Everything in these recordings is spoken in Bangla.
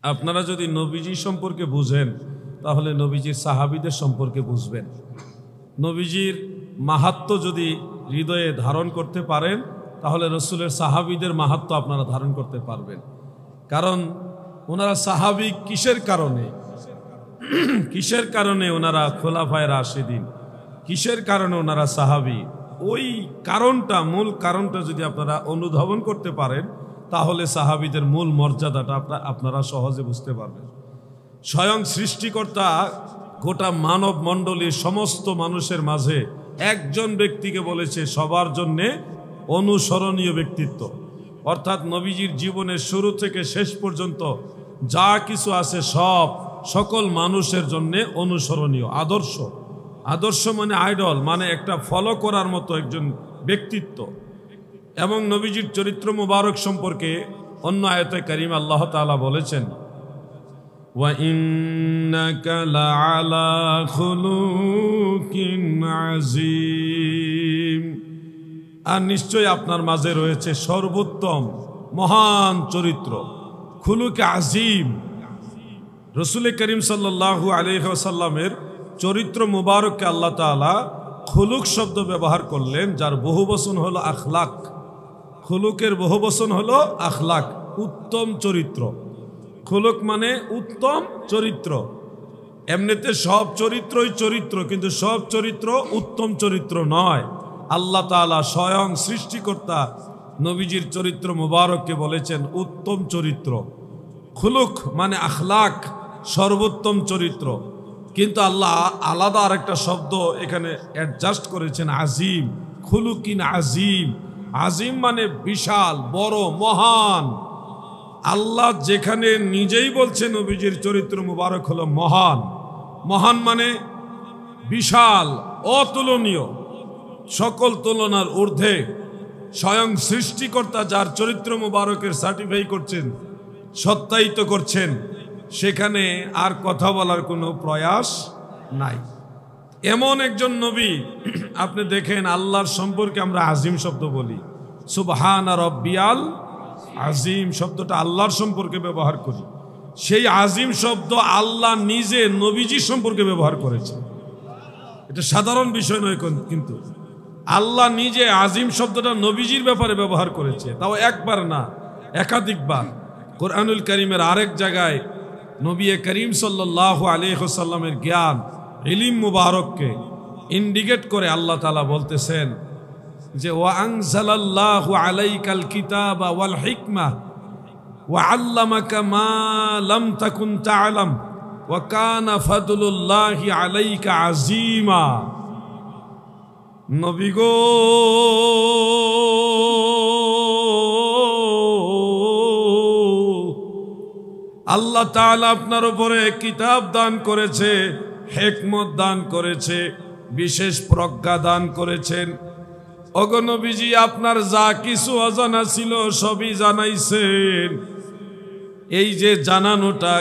আপনারা যদি নবীজি সম্পর্কে বুঝেন তাহলে নবীজির সাহাবীদের সম্পর্কে বুঝবেন। নবীজির মাহাত্ম্য যদি হৃদয়ে ধারণ করতে পারেন তাহলে রসুলের সাহাবীদের মাহাত্ম্য আপনারা ধারণ করতে পারবেন। কারণ ওনারা সাহাবী কিসের কারণে, কিসের কারণে ওনারা খোলাফায়ে রাশিদিন, কিসের কারণে ওনারা সাহাবী, ওই কারণটা, মূল কারণটা যদি আপনারা অনুধাবন করতে পারেন তাহলে সাহাবীদের মূল মর্যাদাটা আপনারা সহজে বুঝতে পারবেন। স্বয়ং সৃষ্টিকর্তা গোটা মানব মণ্ডলীর সমস্ত মানুষের মাঝে একজন ব্যক্তিকে বলেছে সবার জন্যে অনুসরণীয় ব্যক্তিত্ব, অর্থাৎ নবীজির জীবনের শুরু থেকে শেষ পর্যন্ত যা কিছু আছে সকল মানুষের জন্যে অনুসরণীয় আদর্শ। আদর্শ মানে আইডল, মানে একটা ফলো করার মতো একজন ব্যক্তিত্ব। এবং নবীজির চরিত্র মুবারক সম্পর্কে অন্য আয়াতে কারিমে আল্লাহ তাআলা বলেছেন, ওয়া ইন্নাকা লাআলা খুলুকিন আযীম, আর নিশ্চয় আপনার মাঝে রয়েছে সর্বোত্তম মহান চরিত্র, খুলুকে আযীম। রাসূল করিম সাল্লাল্লাহু আলাইহি ওয়াসাল্লামের চরিত্র মুবারককে আল্লাহ তাআলা খুলুক শব্দ ব্যবহার করলেন, যার বহুবচন হলো আখলাক। খুলুকের বহুবচন হলো আখলাক, উত্তম চরিত্র। খুলুক মানে উত্তম চরিত্র। এমনিতে সব চরিত্রই চরিত্র, কিন্তু সব চরিত্র উত্তম চরিত্র নয়। আল্লাহ তাআলা স্বয়ং সৃষ্টিকর্তা নবীজির চরিত্র মুবারককে বলেছেন উত্তম চরিত্র। খুলুক মানে আখলাক, সর্বোত্তম চরিত্র। কিন্তু আল্লাহ আলাদা আরেকটা শব্দ এখানে অ্যাডজাস্ট করেছেন, আজিম। খুলুকিন আজিম, আজিম মানে বিশাল, বড়, মহান। আল্লাহ যেখানে নিজেই বলছেন নবীজির চরিত্র মুবারক হলো মহান। মহান মানে বিশাল, অতুলনীয়, সকল তুলনার ঊর্ধ্বে। স্বয়ং সৃষ্টিকর্তা যার চরিত্র মুবারকের সার্টিফাই করছেন, সত্যায়িত করছেন, সেখানে আর কথা বলার কোনো প্রয়াস নাই। এমন একজন নবী আপনি দেখেন, আল্লাহর সম্পর্কে আমরা আজিম শব্দ বলি, সুবহানা রব্বিয়াল আজিম শব্দটা আল্লাহর সম্পর্কে ব্যবহার করি। সেই আজিম শব্দ আল্লাহ নিজে নবীজি সম্পর্কে ব্যবহার করেছে। এটা সাধারণ বিষয় নয়, কিন্তু আল্লাহ নিজে আজিম শব্দটা নবীজির ব্যাপারে ব্যবহার করেছে, তাও একবার না, একাধিকবার। কোরআনুল কারীমের আরেক জায়গায় নবী করিম সাল্লাল্লাহু আলাইহি ওয়াসাল্লামের জ্ঞান, ইলম মুবারককে ইন্ডিকেট করে আল্লাহ তাআলা বলতেছেন যে ওয়া আনজালাল্লাহু আলাইকাল কিতাবা ওয়াল হিকমাহ ওয়া আল্লামাকা মা লাম তাকুন তা'লাম ওয়া কানা ফাদলুল্লাহি আলাইকা আযীমা। নবী গো, আল্লাহ তাআলা আপনার উপরে কিতাব দান করেছে, হিকমত দান করেছে, বিশেষ প্রজ্ঞা দান করেছেন। ওগো নবীজি, আপনার যা কিছু অজানা ছিল সবই জানাইছেন। এই যে জানানোটা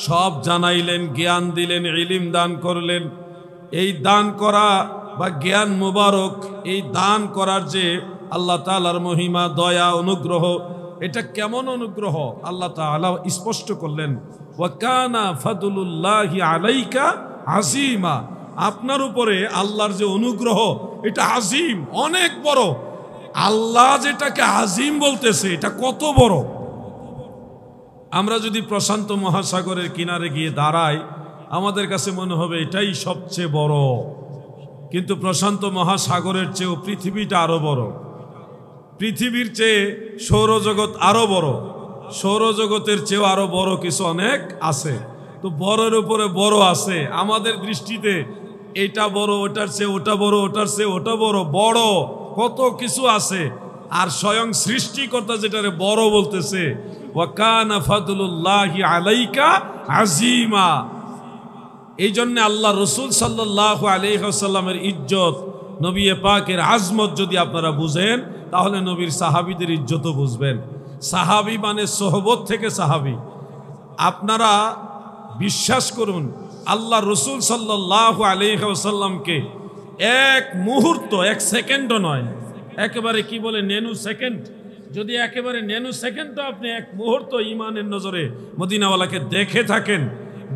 সব জানাইলেন, জ্ঞান দিলেন, ইলম দান করলেন। এই দান করা বা জ্ঞান মুবারক, এই দান করার যে আল্লাহ তাআলার মহিমা, দয়া, অনুগ্রহ, এটা কেমন অনুগ্রহ আল্লাহ তাআলা স্পষ্ট করলেন, ওয়া কানা ফাদলুল্লাহি আলাইকা আযীমা। আপনার উপরে আল্লাহর যে অনুগ্রহ, এটা আজিম, অনেক বড়। আল্লাহ যেটাকে আজিম বলতেছে, এটা কত বড়। আমরা যদি প্রশান্ত মহাসাগরের কিনারে গিয়ে দাঁড়াই, আমাদের কাছে মনে হবে এটাই সবচেয়ে বড়। কিন্তু প্রশান্ত মহাসাগরের চেয়েও পৃথিবীটা আরো বড়। পৃথিবীর চেয়ে সৌরজগৎ আরো বড়। সৌরজগতের চেয়েও আরো বড় কিছু অনেক আছে। তো বড়ের উপরে বড় আছে। আমাদের দৃষ্টিতে এটা বড়, ওটার চেয়ে ওটা বড়, ওটার চেয়ে ওটা বড়, বড় কত কিছু আছে। আর স্বয়ং সৃষ্টিকর্তা যেটারে বড় বলতেছে, ওয়া কানা ফাদলুল্লাহি আলাইকা আযীমা। এই জন্য আল্লাহ রসুল সাল্লাল্লাহু আলাইহি ওয়াসাল্লামের ইজ্জত, নবী পাকের আজমত যদি আপনারা বুঝেন, তাহলে নবীর সাহাবীদের ইজ্জতও বুঝবেন। সাহাবী মানে সোহবত থেকে সাহাবী। আপনারা বিশ্বাস করুন, আল্লাহ রসুল সাল্লাল্লাহু আলাইহি ওয়াসাল্লামকে এক মুহূর্ত, এক সেকেন্ডও নয়, একেবারে কি বলে নেনু সেকেন্ড, যদি একেবারে ন্যানো সেকেন্ডও আপনি এক মুহূর্ত ইমানের নজরে মদিনাওয়ালাকে দেখে থাকেন,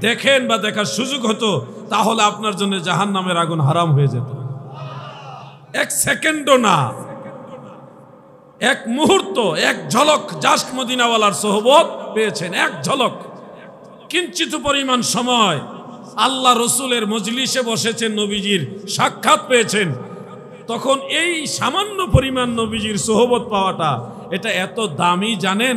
দেখেন বা দেখার সুযোগ হতো, তাহলে আপনার জন্য জাহান্নামের আগুন হারাম হয়ে যেত। এক সেকেন্ডও না, এক মুহূর্ত, এক ঝলক জাস্ট মদিনাওয়ালার সোহবত পেয়েছেন, এক ঝলক, কিঞ্চিত পরিমাণ সময় আল্লাহ রসুলের মজলিসে বসেছেন, নবীজির সাক্ষাৎ পেয়েছেন, তখন এই সামান্য পরিমাণ নবীজির সোহবত পাওয়াটা এটা এত দামি জানেন।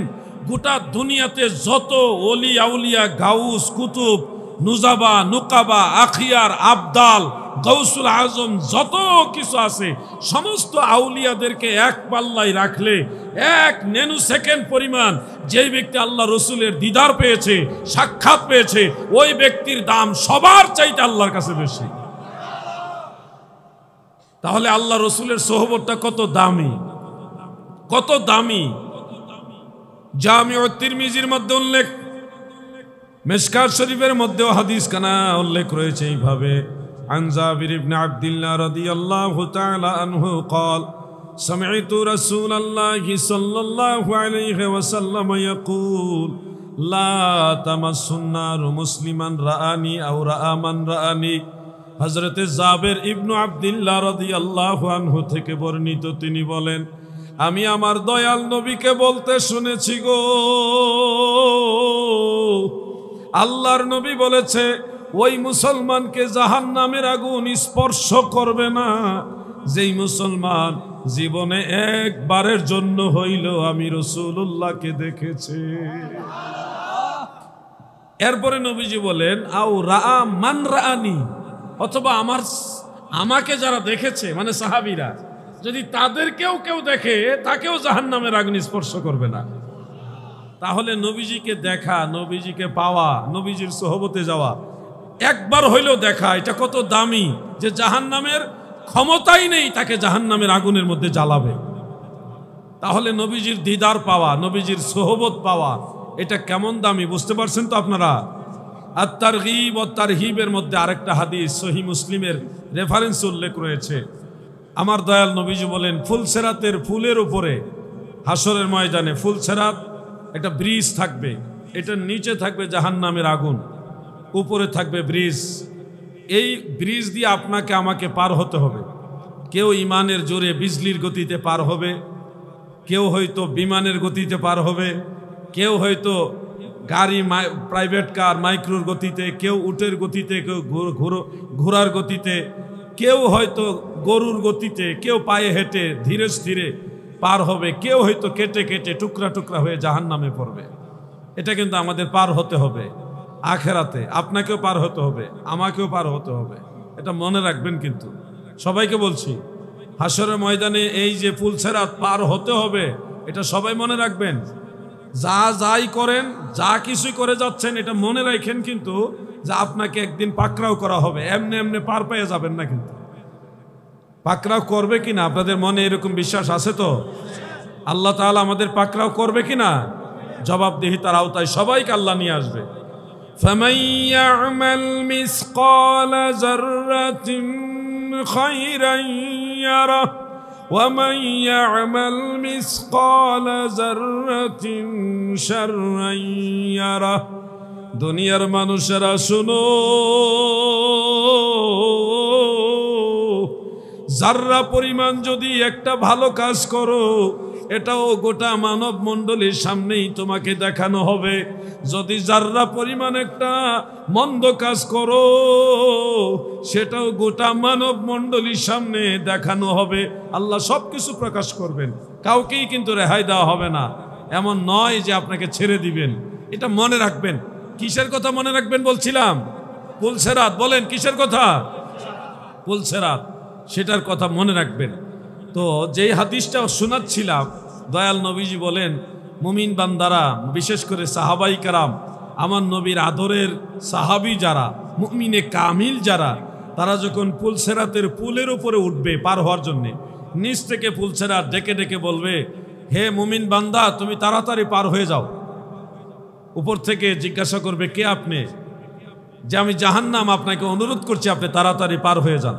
গোটা দুনিয়াতে যত ওলি আউলিয়া, গাউস, কুতুব, নুজাবা, নুকাবা, আখিয়ার, আবদাল, গৌসুল আজম যত কিছু আছে, সমস্ত আউলিয়াদেরকে এক পাল্লায় রাখলে এক ন্যানো সেকেন্ড পরিমাণ যেই ব্যক্তি আল্লাহ রসুলের দিদার পেয়েছে, সাক্ষাৎ পেয়েছে, ওই ব্যক্তির দাম সবার চাইতে আল্লাহর কাছে বেশি। তাহলে আল্লাহ রসুলের সোহবতটা কত দামি, কত দামি। জামিউ তিরমিজির মধ্যে উল্লেখ, মিশকাত শরীফের মধ্যেও হাদিস খানা উল্লেখ রয়েছে এইভাবে, عن جابر بن عبد الله رضي الله تعالى عنه قال سمعت رسول الله صلى الله عليه وسلم يقول لا تمس النار مسلما رآني أو رأى من رآني। হযরত জাবের ইবনু আব্দুল্লাহ রাদিয়াল্লাহু আনহু থেকে বর্ণিত, তিনি বলেন, আমি আমার দয়াল নবীকে বলতে শুনেছি গো, আল্লাহর নবী বলেছে, ওই মুসলমানকে জাহান্নামের আগুন স্পর্শ করবে না যেই মুসলমান জীবনে একবারের জন্য হইল আমি রাসূলুল্লাহকে দেখেছে। এরপরে নবীজি বলেন, আও রাআ মান রাআনি, অথবা আমাকে যারা দেখেছে মানে সাহাবীরা, যদি তাদেরকেও কেউ দেখে তাকেও জাহান্নামের আগুন স্পর্শ করবে না। তাহলে নবীজিকে দেখা, নবীজিকে পাওয়া, নবীজির সোহবতে যাওয়া, একবার হইলেও দেখা, এটা কত দামি যে জাহান্নামের ক্ষমতাই নেই তাকে জাহান্নামের আগুনের মধ্যে জ্বালাবে। তাহলে নবীজির দিদার পাওয়া, নবীজির সোহবত পাওয়া, এটা কেমন দামি বুঝতে পারছেন তো আপনারা। আর তারগীব ও তারহিবের মধ্যে আরেকটা হাদিস সহিহ মুসলিমের রেফারেন্স উল্লেখ রয়েছে। আমার দয়াল নবীজি বলেন, ফুলসেরাতের ফুলের উপরে হাসরের ময়দানে ফুলসেরাত একটা ব্রিজ থাকবে, এটার নিচে থাকবে জাহান্নামের আগুন, উপরে থাকবে ব্রিজ। এই ব্রিজ দিয়ে আপনাকে আমাকে পার হতে হবে। কেউ ইমানের জোরে বিজলির গতিতে পার হবে, কেউ হয়তো বিমানের গতিতে পার হবে, কেউ হয়তো গাড়ি প্রাইভেট কার মাইক্রোর গতিতে, কেউ উটের গতিতে, কেউ ঘোড়ার গতিতে, কেউ হয়তো গরুর গতিতে, কেউ পায়ে হেঁটে ধীরে স্থিরে পার হবে, কেউ হয়তো কেটে কেটে টুকরা টুকরা হয়ে জাহান্নামে পড়বে। এটা কিন্তু আমাদের পার হতে হবে আখেরাতে, আপনাকেও পার হতে হবে, আমাকেও পার হতে হবে, এটা মনে রাখবেন। কিন্তু সবাইকে বলছি, হাসরের ময়দানে এই যে ফুলসেরাত পার হতে হবে, এটা সবাই মনে রাখবেন। যা যাই করেন, যা কিছুই করে যাচ্ছেন, এটা মনে রাখেন কিন্তু যে আপনাকে একদিন পাকড়াও করা হবে, এমনি এমনি পার পেয়ে যাবেন না। কিন্তু পাকড়াও করবে কিনা আপনাদের মনে এরকম বিশ্বাস আছে তো? আল্লাহ তাআলা আমাদের পাকড়াও করবে কিনা, জবাবদিহি তার আওতায় সবাইকে আল্লাহ নিয়ে আসবে। فَمَن يَعْمَلْ مِثْقَالَ ذَرَّةٍ خَيْرًا يَرَهُ وَمَن يَعْمَلْ مِثْقَالَ ذَرَّةٍ شَرًّا يَرَهُ। দুনিয়ার মানুষেরা শুনো, যাররা পরিমাণ যদি একটা ভালো কাজ করো, এটাও গোটা মানব মণ্ডলীর সামনেই তোমাকে দেখানো হবে। যদি যাররা পরিমাণ একটা মন্দ কাজ করো, সেটাও গোটা মানব মণ্ডলীর সামনে দেখানো হবে। আল্লাহ সবকিছু প্রকাশ করবেন, কাউকেই কিন্তু রেহাই দেওয়া হবে না। এমন নয় যে আপনাকে ছেড়ে দিবেন, এটা মনে রাখবেন। কিসের কথা মনে রাখবেন বলছিলাম? ফুলসেরাত। বলেন কিসের কথা? ফুলসেরাত, সেটার কথা মনে রাখবেন। তো যেই হাদিসটা শোনাচ্ছিলাম, দয়াল নবীজি বলেন, মুমিন বান্দারা, বিশেষ করে সাহাবাই কারাম, আমার নবীর আদরের সাহাবি যারা, মুমিনে কামিল যারা, তারা যখন ফুলসেরাতের পুলের উপরে উঠবে পার হওয়ার জন্যে, নিচ থেকে ফুলসেরাত ডেকে ডেকে বলবে, হে মুমিন বান্দা, তুমি তাড়াতাড়ি পার হয়ে যাও। উপর থেকে জিজ্ঞাসা করবে, কে আপনি? যে আমি জাহান্নাম, আপনাকে অনুরোধ করছি আপনি তাড়াতাড়ি পার হয়ে যান।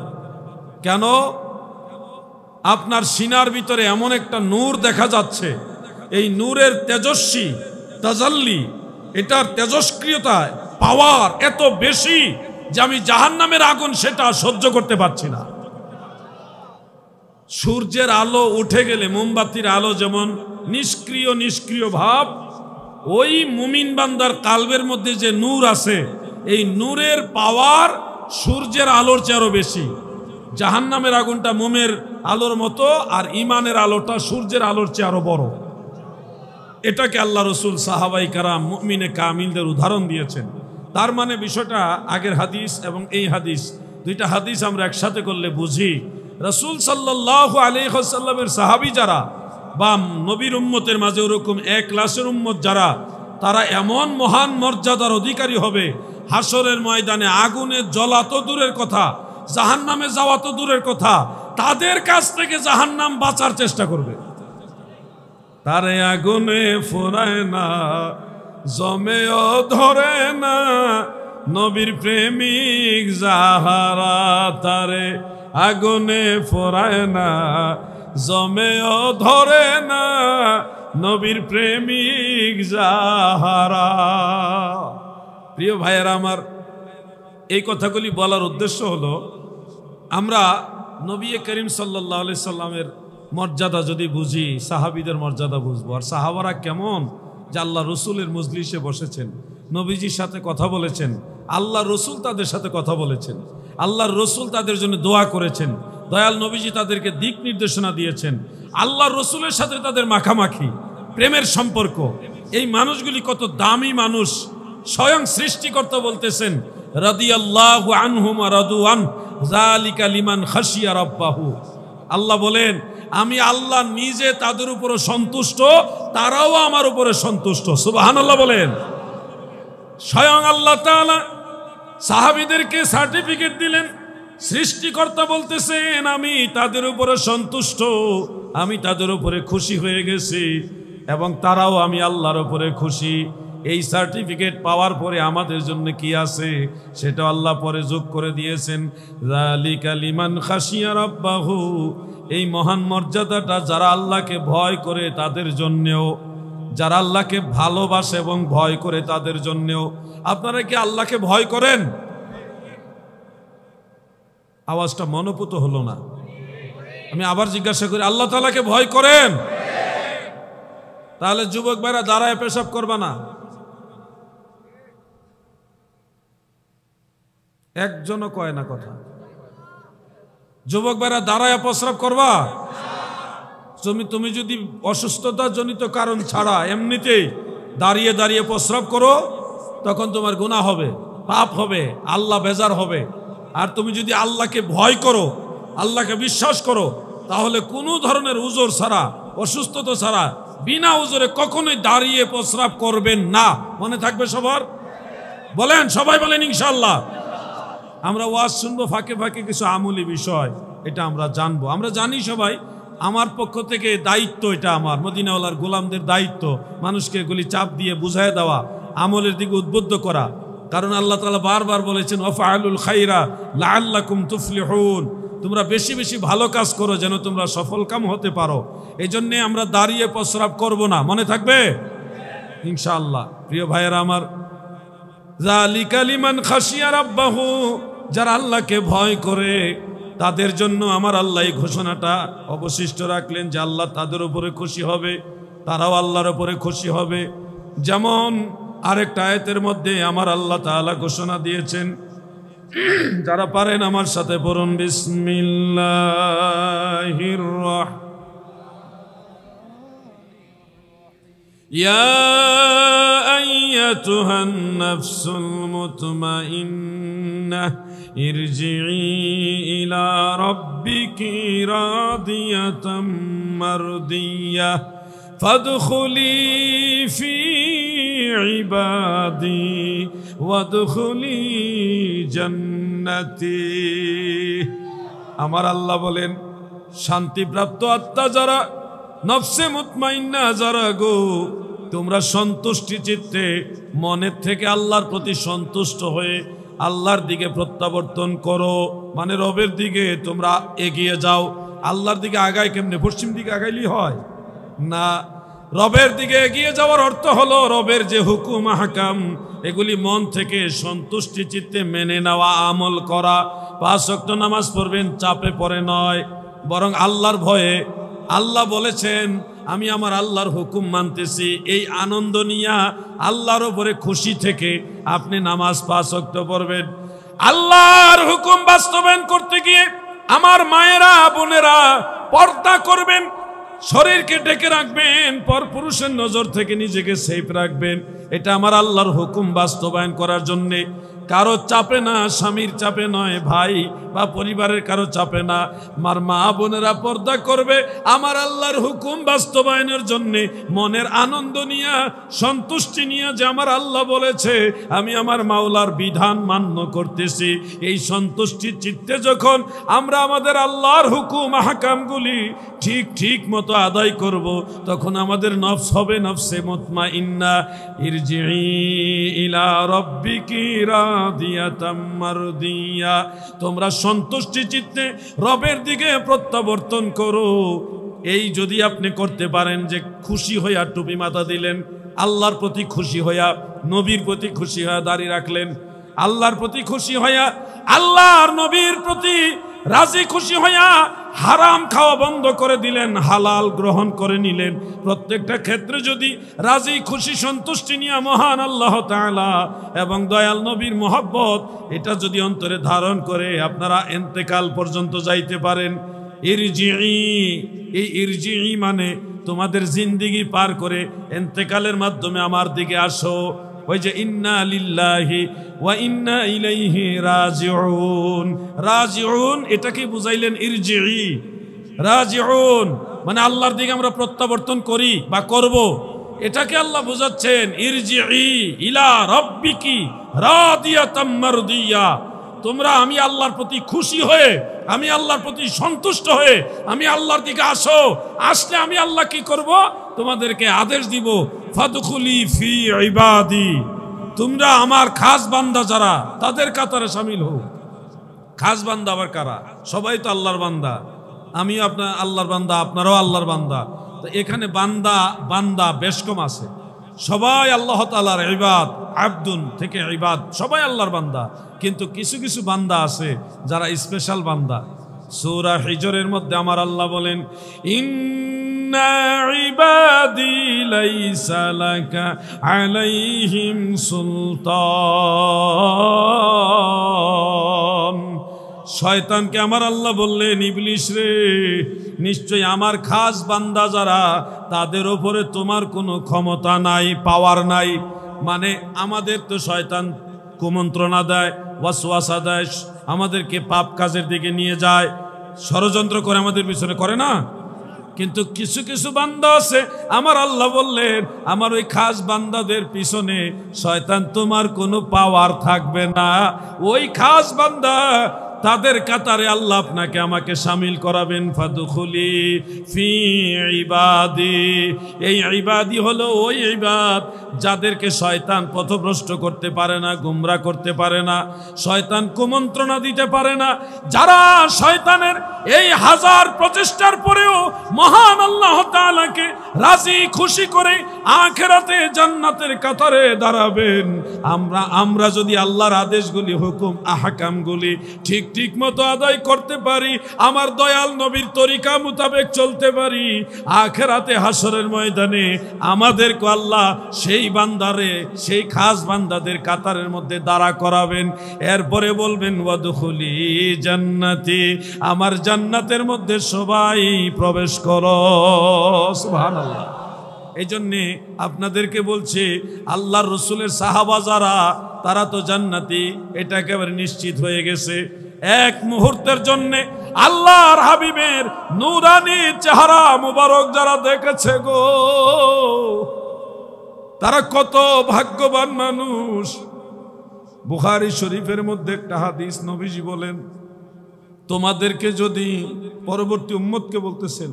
কেন? আপনার সিনার ভিতরে এমন একটা নূর দেখা যাচ্ছে এই নূরের তেজস্বী তাজাল্লি, এটার তেজস্ক্রিয়তা পাওয়ার এত বেশি যে আমি জাহান্নামের আগুন সেটা সহ্য করতে পারছি না। সূর্যের আলো উঠে গেলে মোমবাতির আলো যেমন নিষ্ক্রিয় ভাব, ওই মুমিন বান্দার কালবের মধ্যে যে নূর আছে, এই নূরের পাওয়ার সূর্যের আলোর চেয়ে আরো বেশি। জাহান্নামের আগুনটা মোমের আলোর মতো, আর ইমানের আলোটা সূর্যের আলোর চেয়ে আরো বড়। এটাকে আল্লাহ রসুল সাহাবাই কারাম মুমিনে কামিলদের উদাহরণ দিয়েছেন। তার মানে বিষয়টা আগের হাদিস এবং এই হাদিস, দুইটা হাদিস আমরা একসাথে করলে বুঝি রসুল সাল্লাল্লাহু আলাইহি ওয়াসাল্লামের সাহাবী যারা বা নবীর উম্মতের মাঝে ওরকম এক ক্লাসের উম্মত যারা, তারা এমন মহান মর্যাদার অধিকারী হবে, হাসরের ময়দানে আগুনে জ্বলা তো দূরের কথা, জাহান্নামে যাওয়া তো দূরের কথা, তাদের কাছ থেকে জাহান্নাম বাঁচার চেষ্টা করবে। তারে আগুনে ফোরায় না, জমেও ধরে না, নবীর প্রেমিক যাহারা, তারে আগুনে ফোরায় না, জমেও ধরে না, নবীর প্রেমিক যাহারা। প্রিয় ভাইয়েরা আমার, এই কথাগুলি বলার উদ্দেশ্য হলো আমরা নবী করিম সাল্লাল্লাহু আলাইহি সাল্লামের মর্যাদা যদি বুঝি, সাহাবীদের মর্যাদা বুঝবো। আর সাহাবারা কেমন, যে আল্লাহ রসুলের মজলিসে বসেছেন, নবীজির সাথে কথা বলেছেন, আল্লাহ রসুল তাদের সাথে কথা বলেছেন, আল্লাহর রসুল তাদের জন্য দোয়া করেছেন, দয়াল নবীজি তাদেরকে দিক নির্দেশনা দিয়েছেন, আল্লাহ রসুলের সাথে তাদের মাখামাখি প্রেমের সম্পর্ক। এই মানুষগুলি কত দামি মানুষ। স্বয়ং সৃষ্টিকর্তা বলতেছেন রাদিয়াল্লাহু আনহুম ওয়া রাদু আন যালিকা লিমান খাশিয়া রাব্বাহু। আল্লাহ বলেন আমি আল্লাহ নিজে তাদের উপরে সন্তুষ্ট, তারাও আমার উপরে সন্তুষ্ট। সুবহানাল্লাহ বলেন। স্বয়ং আল্লাহ তাআলা সাহাবীদেরকে সার্টিফিকেট দিলেন। সৃষ্টিকর্তা বলতেছেন আমি তাদের উপরে সন্তুষ্ট, আমি তাদের উপরে খুশি হয়ে গেছি এবং তারাও আমি আল্লাহর উপরে খুশি। এই সার্টিফিকেট পাওয়ার পরে আমাদের জন্য কি আছে সেটা আল্লাহ পরে যোগ করে দিয়েছেন, যালিকা লিমান খাশিয়া রাব্বাহু। এই মহান মর্যাদাটা যারা আল্লাহকে ভয় করে তাদের জন্যেও, যারা আল্লাহকে ভালোবাসে এবং ভয় করে তাদের জন্যেও। আপনারা কি আল্লাহকে ভয় করেন? আওয়াজটা মনোপুত হলো না। আমি আবার জিজ্ঞাসা করি, আল্লাহ তাআলাকে ভয় করেন? তাহলে যুবক ভাইরা দাঁড়ায় পেশাব করবা না। একজনও কয় না কথা। যুবক ভাইরা দাঁড়ায় প্রস্রাব করবা? তুমি যদি অসুস্থতা জনিত কারণ ছাড়া এমনিতেই দাঁড়িয়ে দাঁড়িয়ে প্রস্রাব করো, তখন তোমার গুনাহ হবে, পাপ হবে, আল্লাহ বেজার হবে। আর তুমি যদি আল্লাহকে ভয় করো, আল্লাহকে বিশ্বাস করো, তাহলে কোনো ধরনের উজর ছাড়া, অসুস্থতা ছাড়া, বিনা উজরে কখনোই দাঁড়িয়ে প্রস্রাব করবেন না। মনে থাকবে সবার? বলেন, সবাই বলেন ইনশাআল্লাহ। আমরা ওয়াজ শুনবো, ফাঁকে ফাঁকে কিছু আমলি বিষয় এটা আমরা জানবো। আমরা জানি সবাই, আমার পক্ষ থেকে দায়িত্ব, এটা আমার মদিনাওয়ালার গোলামদের দায়িত্ব, মানুষকে এগুলি চাপ দিয়ে বুঝায় দেওয়া, আমলের দিকে উদ্বুদ্ধ করা। কারণ আল্লাহ তাআলা বারবার বলেছেন ওয়াফআলুল খাইরা লাআল্লাকুম তুফলিহুন, তোমরা বেশি বেশি ভালো কাজ করো যেন তোমরা সফলকাম হতে পারো। এই জন্যে আমরা দাঁড়িয়ে প্রস্রাব করব না। মনে থাকবে ইনশাআল্লাহ। প্রিয় ভাইয়েরা আমার, যালিকা লিমান খাশিয়া রাব্বাহু, যারা আল্লাহকে ভয় করে তাদের জন্য আমার আল্লাহ এই ঘোষণাটা অবশিষ্ট রাখলেন যে আল্লাহ তাদের উপরে খুশি হবে, তারাও আল্লাহর উপরে খুশি হবে। যেমন আরেকটা আয়াতের মধ্যে আমার আল্লাহ তাআলা ঘোষণা দিয়েছেন, যারা পারেন আমার সাথে পড়ুন, বিসমিল্লাহির রাহমানির ইয়া আইয়াতুহান নাফসুল মুতমাইন্নাহ ইরজিই ইলা রাব্বিকি রাদিয়াতাম মারদিয়াহ ফাদখুলি ফি ইবাদি ওয়াদখুলি জান্নাতি। আমার আল্লাহ বলেন, শান্তিপ্রাপ্ত আত্মা যারা, নফসে মুতমাইন্না যারা গো, তোমরা সন্তুষ্টি চিত্তে মনের থেকে আল্লাহর প্রতি সন্তুষ্ট হয়ে আল্লাহর দিকে প্রত্যাবর্তন করো। মানে রবের দিকে তোমরা এগিয়ে যাও। আল্লাহর দিকে আগায় কেমনে? পশ্চিম দিকে আগাইলেই হয় না, রবের দিকে এগিয়ে যাওয়ার অর্থ হলো রবের যে হুকুম আহকাম এগুলি মন থেকে সন্তুষ্টি চিত্তে মেনে নেওয়া, আমল করা। 5 ওয়াক্ত নামাজ পড়বেন চাপে পড়ে নয়, বরং আল্লাহর ভয়ে। আল্লাহ বলেছেন আমি আমার আল্লাহর হুকুম মানতেছি, এই আনন্দ নিয়া আল্লাহর উপরে খুশি থেকে আপনি নামাজ 5 ওয়াক্ত পড়বেন। আল্লাহর হুকুম বাস্তবায়ন করতে গিয়ে আমার মায়েরা বোনেরা পর্দা করবেন, শরীরকে ঢেকে রাখবেন, পরপুরুষের নজর থেকে নিজেকে সেফ রাখবেন। এটা আমার আল্লাহর হুকুম বাস্তবায়ন করার জন্যে। কারো চাপে না, স্বামীর চাপে নয়, ভাই বা পরিবারের কারো চাপে না। আমার মা বোনেরা পর্দা করবে আমার আল্লাহর হুকুম বাস্তবায়নের জন্যে, মনের আনন্দ নিয়ে, সন্তুষ্টি নিয়ে যে আমার আল্লাহ বলেছে আমি আমার মাওলার বিধান মান্য করতেছি। এই সন্তুষ্টির চিত্তে যখন আমরা আমাদের আল্লাহর হুকুম আহকামগুলি ঠিক মতো আদায় করব, তখন আমাদের নফস হবে নফসে মুতমাইন্না। ইরজিই ইলা রাব্বিকি রাদিয়াতাম মারদিয়া, তোমরা সন্তুষ্টি চিত্তে রবের দিকে প্রত্যাবর্তন করো। এই যদি আপনি করতে পারেন যে খুশি হইয়া টুপি মাথা দিলেন, আল্লাহর প্রতি খুশি হইয়া, নবীর প্রতি খুশি হইয়া দাড়ি রাখলেন, আল্লাহর প্রতি খুশি হইয়া, আল্লাহর নবীর প্রতি রাজি খুশি হইয়া হারাম খাওয়া বন্ধ করে দিলেন, হালাল গ্রহণ করে নিলেন। প্রত্যেকটা ক্ষেত্রে যদি রাজি খুশি সন্তুষ্টি নিয়ে মহান আল্লাহ তাআলা এবং দয়াল নবীর মহব্বত এটা যদি অন্তরে ধারণ করে আপনারা ইন্তেকাল পর্যন্ত যাইতে পারেন। ইরজিই, এই ইরজিই মানে তোমাদের জিন্দেগি পার করে ইন্তেকালের মাধ্যমে আমার দিকে আসো। ওই যে ইন্না লিল্লাহি ওয়া ইন্না ইলাইহি রাজিউন, রাজিউন এটাকে বুঝাইলেন ইরজিই। রাজিউন মানে আল্লাহর দিকে আমরা প্রত্যাবর্তন করি বা করব, এটাকে আল্লাহ বোঝাচ্ছেন ইরজিই ইলা রাব্বিকি রাদিয়াতাম মারদিয়া। তোমরা আমি আল্লাহর প্রতি খুশি হয়ে, আমি আল্লাহর প্রতি সন্তুষ্ট হয়ে আমি আল্লাহর দিকে আসো। আসলে আমি আল্লাহ কি করব? তোমাদেরকে আদেশ দিব, ফাদখুলি ফি ইবাদি, তোমরা আমার খাস বান্দা যারা তাদের কাতারে শামিল হও। খাস বান্দা আবার কারা? সবাই তো আল্লাহর বান্দা, আমিও আপনার আল্লাহর বান্দা, আপনারাও আল্লাহর বান্দা। তো এখানে বান্দা বান্দা বেশ কম আছে, সবাই আল্লাহ তাআলার ইবাদ, আব্দুন থেকে ইবাদ, সবাই আল্লাহর বান্দা। কিন্তু কিছু কিছু বান্দা আছে যারা স্পেশাল বান্দা। সূরা হিজরের মধ্যে আমার আল্লাহ বলেন, ইন্না ইবাদি লাইসা লাকা আলাইহিম সুলতান। শয়তানকে আমার আল্লাহ বললেন, ইবলিস রে, নিশ্চয় আমার খাস বান্দা যারা তাদের উপরে তোমার কোনো ক্ষমতা নাই, পাওয়ার নাই। মানে আমাদের তো শয়তান কুমন্ত্রণা দেয়, ওয়াসওয়াসা দেয়, আমাদেরকে পাপ কাজের দিকে নিয়ে যায়, ষড়যন্ত্র করে আমাদের পিছনে, করে না? কিন্তু কিছু কিছু বান্দা আছে আমার আল্লাহ বললেন আমার ওই খাস বান্দাদের পিছনে শয়তান তোমার কোনো পাওয়ার থাকবে না। ওই খাস বান্দা তাদের কাতারে আল্লাহ আপনাকে আমাকে শামিল করাবেন। ফাদখুলি ফি ইবাদি, এই ইবাদি হলো ওই ইবাদ যাদেরকে শয়তান পথভ্রষ্ট করতে পারে না, গুমরা করতে পারে না, শয়তান কুমন্ত্রণা দিতে পারে না, যারা শয়তানের এই হাজার প্রচেষ্টার পরেও মহান আল্লাহ তাআলাকে রাজি খুশি করে আখিরাতে জান্নাতের কাতারে দাঁড়াবেন। আমরা যদি আল্লাহর আদেশগুলি, হুকুম আহকামগুলি ঠিক মতো আদায় করতে পারি, আমার দয়াল নবীর তরিকা মোতাবেক চলতে পারি, আখিরাতে হাসরের ময়দানে আমাদেরকে আল্লাহ সেই বান্দারে, সেই খাস বান্দাদের কাতারের মধ্যে দাঁড়া করাবেন। এরপরে বলবেন ওয়াদখুলি জান্নাতি, আমার জান্নাতের মধ্যে সবাই প্রবেশ করো। সুবহানাল্লাহ। এই জন্যে আপনাদেরকে বলছি, আল্লাহর রসুলের সাহাবা যারা, তারা তো জান্নাতি, এটা একেবারে নিশ্চিত হয়ে গেছে। এক মুহূর্তের জন্যে আল্লাহর হাবিবের নূরানি চেহারা মুবারক যারা দেখেছে গো, তারা কত ভাগ্যবান মানুষ। বুখারী শরীফের মধ্যে একটা হাদিস, নবীজি বলেন, তোমাদেরকে যদি, পরবর্তী উম্মতকে বলতেছেন,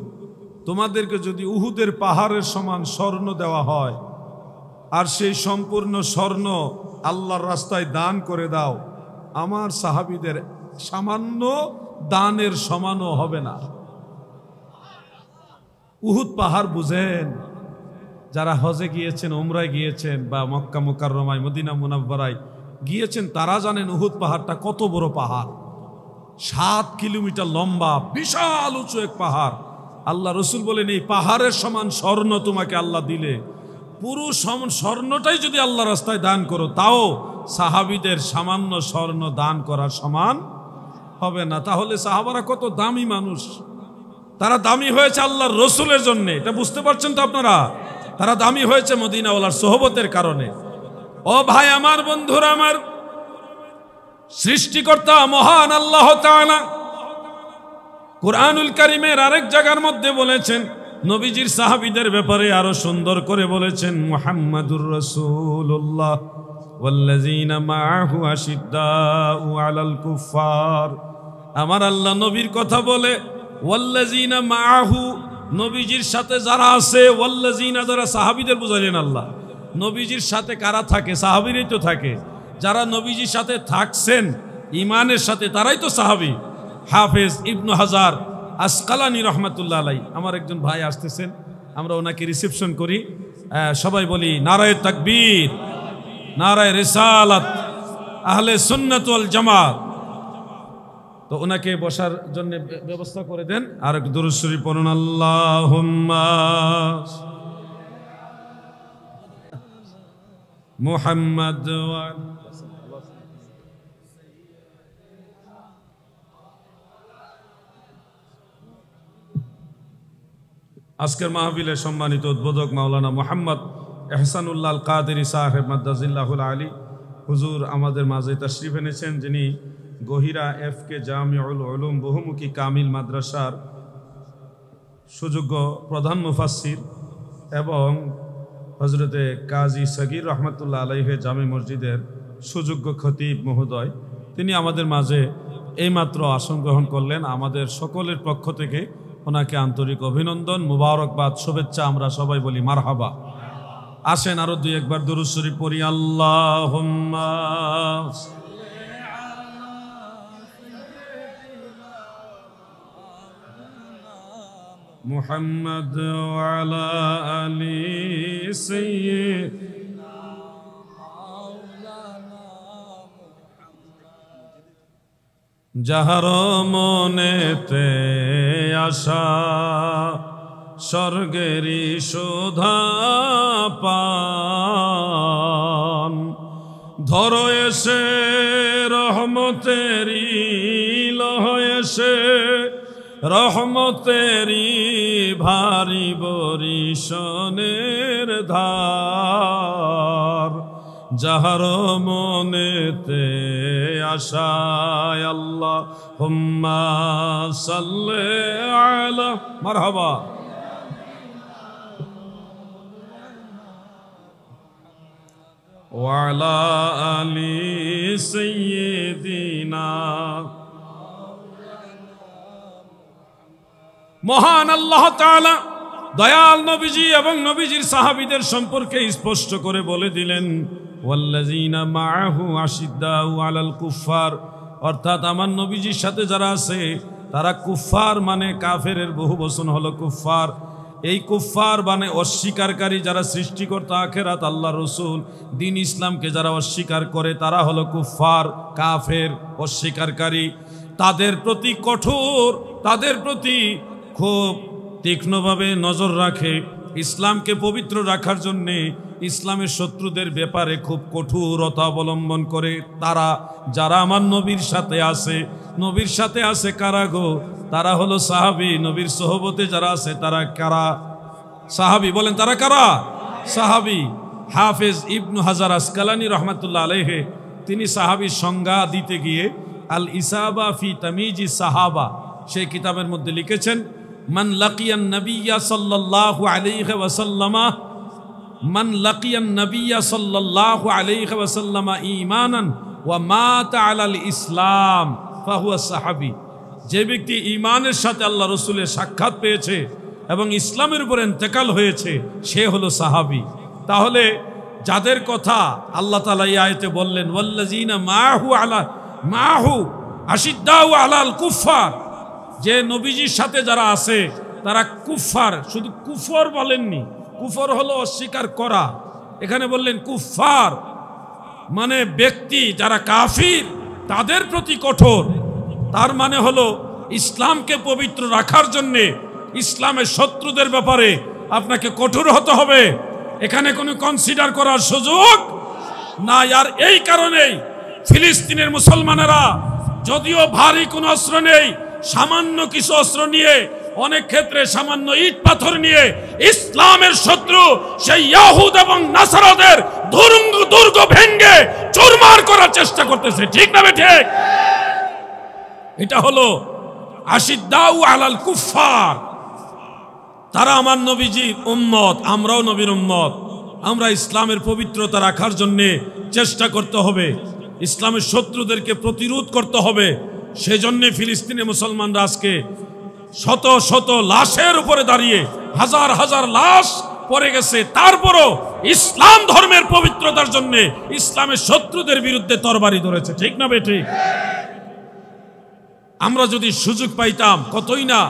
তোমাদেরকে যদি উহুদের পাহাড়ের সমান স্বর্ণ দেওয়া হয় আর সেই সম্পূর্ণ স্বর্ণ আল্লাহর রাস্তায় দান করে দাও, আমার সাহাবীদের সামান্য দানের সমানও হবে না। উহুদ পাহাড় বুঝেন, যারা হজে গিয়েছেন, উমরায় গিয়েছেন, বা মক্কা মুকাররমায়, মদিনা মুনাব্বারায় গিয়েছেন, তারা জানেন উহুদ পাহাড়টা কত বড় পাহাড়। 7 কিলোমিটার লম্বা বিশাল উঁচু এক পাহাড়। আল্লাহ রসুল বলেন, এই পাহাড়ের সমান স্বর্ণ তোমাকে আল্লাহ দিলে, পুরো স্বর্ণটাই যদি আল্লাহ রাস্তায় দান করো, তাও সাহাবীদের সামান্য স্বর্ণ দান করার সমান হবে না। তাহলে সাহাবারা কত দামি মানুষ। তারা দামি হয়েছে আল্লাহর রসুলের জন্য, এটা বুঝতে পারছেন তো আপনারা? তারা দামি হয়েছে মদিনাওয়ালার সোহবতের কারণে। ও ভাই আমার, বন্ধুরা আমার, সৃষ্টিকর্তা মহান আল্লাহ তাআলা কুরআনুল কারীমের আরেক জায়গার মধ্যে বলেছেন, নবীজির সাহাবীদের ব্যাপারে আরো সুন্দর করে বলেছেন, মুহাম্মাদুর রাসূলুল্লাহ ওয়াল্লাযীনা মাআহু আশিদ্দাউ আলাল কুফফার। আমার আল্লাহ নবীর কথা বলে ওয়াল্লাযীনা মাআহু, নবীজির সাথে যারা আছে, ওয়াল্লাযীনা যারা সাহাবীদের বুঝালেন আল্লাহ। নবীজির সাথে কারা থাকে? সাহাবীরাই তো থাকে। যারা নবীজির সাথে থাকছেন ঈমানের সাথে, তারাই তো সাহাবী। হাফেজ ইবনু হাজার আসকালানী রহমাতুল্লাহ আলাইহি, আমার একজন ভাই আসতেছেন, আমরা ওনাকে রিসেপশন করি। সবাই বলি নারায়ে তাকবীর, নারায়ে রিসালাত, আহলে সুন্নাত ওয়াল জামাত। তো ওনাকে বসার জন্য ব্যবস্থা করে দেন। আর এক দুরূদ শরীফ পড়ুন, আল্লাহুম্মা মুহাম্মাদ ওয়া আজকের মাহফিলের সম্মানিত উদ্বোধক মাওলানা মুহাম্মদ এহসানুল্লাহ আল কাদেরী সাহেব মাদ্দাজিল্লাহুল আলী হুজুর আমাদের মাঝে তাশরিফ এনেছেন, যিনি গহিরা এফকে জামিউল উলুম বহুমুখী কামিল মাদ্রাসার সুযোগ্য প্রধান মুফাসসির এবং হযরতে কাজী সগীর রহমাতুল্লাহ আলাইহি জামি মসজিদের সুযোগ্য খতিব মহোদয়, তিনি আমাদের মাঝে এইমাত্র আসন গ্রহণ করলেন। আমাদের সকলের পক্ষ থেকে ওনাকে আন্তরিক অভিনন্দন, মুবারকবাদ, শুভেচ্ছা আমরা সবাই বলি মারহাবা। আসেন আরো দুই একবার দুরূদ শরীফ পড়ি, আল্লাহুম্মা মুহাম্মদ ওয়া আলা আলি সাইয়্যিদিনা মাওলানা মুহাম্মদ। যাহার মনেতে আশা স্বর্গেরই শোধা পান, ধরো এসে রহমতেরি লহ এসে রহমতেরি ভারী বরিশনের ধার। যাহার মনেতে আশায় আল্লাহুম্মা সাল্লি আলা মারহাবা ওয়া আলা আলি সাইয়্যিদিনা। মহান আল্লাহ তাআলা দয়াল নবীজি এবং নবীজির সাহাবীদের সম্পর্কে স্পষ্ট করে বলে দিলেন, ওয়াল্লাযীনা মাআহু আশিদ্দাউ আলাল কুফফার, অর্থাৎ আমার নবীজির সাথে যারা আছে তারা কুফফার, মানে কাফেরের বহু বচন হলো কুফফার। এই কুফফার মানে অস্বীকারী, যারা সৃষ্টিকর্তা আখিরাত, আল্লাহ রসুল, দ্বীন ইসলামকে যারা অস্বীকার করে তারা হলো কুফফার, কাফের, অস্বীকারী। তাদের প্রতি কঠোর, তাদের প্রতি খুব তীক্ষ্ণভাবে নজর রাখে, ইসলামকে পবিত্র রাখার জন্যে ইসলামের শত্রুদের ব্যাপারে খুব কঠোরতা অবলম্বন করে। তারা যারা আমার নবীর সাথে আছে, নবীর সাথে আছে কারা গো? তারা হলো সাহাবী। নবীর সোহবতে যারা আছে তারা কারা? সাহাবী। বলেন তারা কারা? সাহাবী। হাফেজ ইবনু হাজার আসকালানী রহমাতুল্লাহ আলাইহি তিনি সাহাবীর সংজ্ঞা দিতে গিয়ে আল ইসাবা ফি তামিজি সাহাবা সেই কিতাবের মধ্যে লিখেছেন, মান লাকিয়ান নবিয়্যা সাল্লাল্লাহু আলাইহি ওয়াসাল্লামা, মান লাকিয়ান নবিয়্যা সাল্লাল্লাহু আলাইহি ওয়াসাল্লামা ঈমানান ওয়া মাতা আলাল ইসলাম ফাহুয়া সাহাবী। যে ব্যক্তি ঈমানের সাথে আল্লাহ রসুলের সাক্ষাৎ পেয়েছে এবং ইসলামের উপর ইন্তেকাল হয়েছে, সে হলো সাহাবী। তাহলে যাদের কথা আল্লাহ তাআলা এই আয়াতে বললেন, ওয়াল্লাযীনা মাআহু আশিদ্দাউ আলাল কুফফার, যে নবীজির সাথে যারা আছে তারা কুফফার, শুধু কুফর বলেননি, কুফর হলো অস্বীকার করা, এখানে বললেন কুফফার মানে ব্যক্তি যারা কাফির তাদের প্রতি কঠোর। তার মানে হলো ইসলামকে পবিত্র রাখার জন্যে ইসলামের শত্রুদের ব্যাপারে আপনাকে কঠোর হতে হবে, এখানে কোনো কনসিডার করার সুযোগ না। আর এই কারণেই ফিলিস্তিনের মুসলমানেরা যদিও ভারী কোনো অস্ত্র নেই, সামান্য কিছু অস্ত্র নিয়ে, অনেক ক্ষেত্রে সামান্য ইট পাথর নিয়ে ইসলামের শত্রু সেই ইয়াহুদ এবং নাসারাদের দুর্গ ভেঙ্গে চুরমার করার চেষ্টা করতেছে, ঠিক না ঠিক? এটা হলো আশিদ্দাউ আলাল কুফফার, তারা আমার নবীজির উম্মত, আমরাও নবীর উম্মত। আমরা ইসলামের পবিত্রতা রাখার জন্যে চেষ্টা করতে হবে, ইসলামের শত্রুদেরকে প্রতিরোধ করতে হবে। সেজন্য ফিলিস্তিনের মুসলমানরা আজকে শত শত লাশের উপরে দাঁড়িয়ে, হাজার হাজার লাশ পড়ে গেছে, তারপরও ইসলাম ধর্মের পবিত্রতার জন্য ইসলামের শত্রুদের বিরুদ্ধে তরবারি ধরেছে, ঠিক না বেঠিক? আমরা যদি সুযোগ পাইতাম কতই না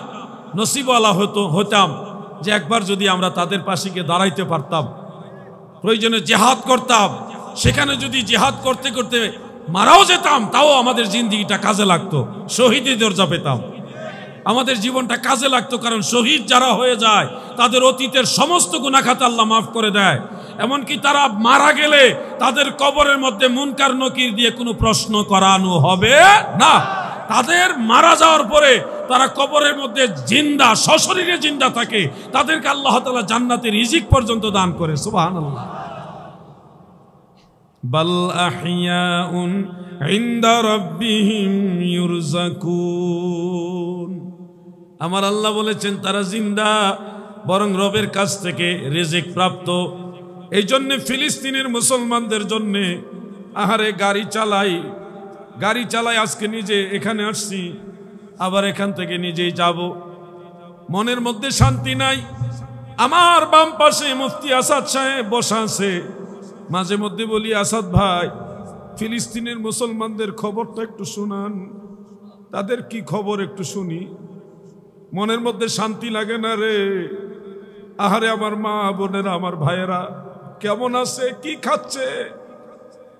নসিবওয়ালা হতাম যে একবার যদি আমরা তাদের পাশে গিয়ে দাঁড়াইতে পারতাম, প্রয়োজনে জেহাদ করতাম, সেখানে যদি জেহাদ করতে করতে মারাও যেতাম তাও আমাদের জিন্দেগিটা কাজে লাগতো, শহীদের দরজা পেতাম, আমাদের জীবনটা কাজে লাগতো। কারণ শহীদ যারা হয়ে যায় তাদের অতীতের সমস্ত গুনাহ খাতা আল্লাহ মাফ করে দেয়। এমনকি তারা মারা গেলে তাদের কবরের মধ্যে মুনকার নকির দিয়ে কোনো প্রশ্ন করানো হবে না। তাদের মারা যাওয়ার পরে তারা কবরের মধ্যে জিন্দা, সশরীরে জিন্দা থাকে, তাদেরকে আল্লাহ তাআলা জান্নাতের রিজিক পর্যন্ত দান করে, সুবহানাল্লাহ। বাল আহইয়াউন ইনদা রাব্বিহিম ইউরযাকুন, আমার আল্লাহ বলেছেন তারা জিন্দা, বরং রবের কাছ থেকে রিজিক প্রাপ্ত। এই জন্য ফিলিস্তিনের মুসলমানদের জন্য আহারে গাড়ি চালাই, আজকে নিজে এখানে আসছি, আবার এখান থেকে নিজেই যাব, মনের মধ্যে শান্তি নাই। আমার বাম পাশে মুফতি আসাদ সাহেব বসা আছে, মাঝে মধ্যে বলি আসাদ ভাই ফিলিস্তিনের মুসলমানদের খবরটা একটু শুনান, তাদের কি খবর একটু শুনি, মনের মধ্যে শান্তি লাগে না রে। আহারে আমার মা বোনেরা, আমার ভাইয়েরা কেমন আছে, কি খাচ্ছে,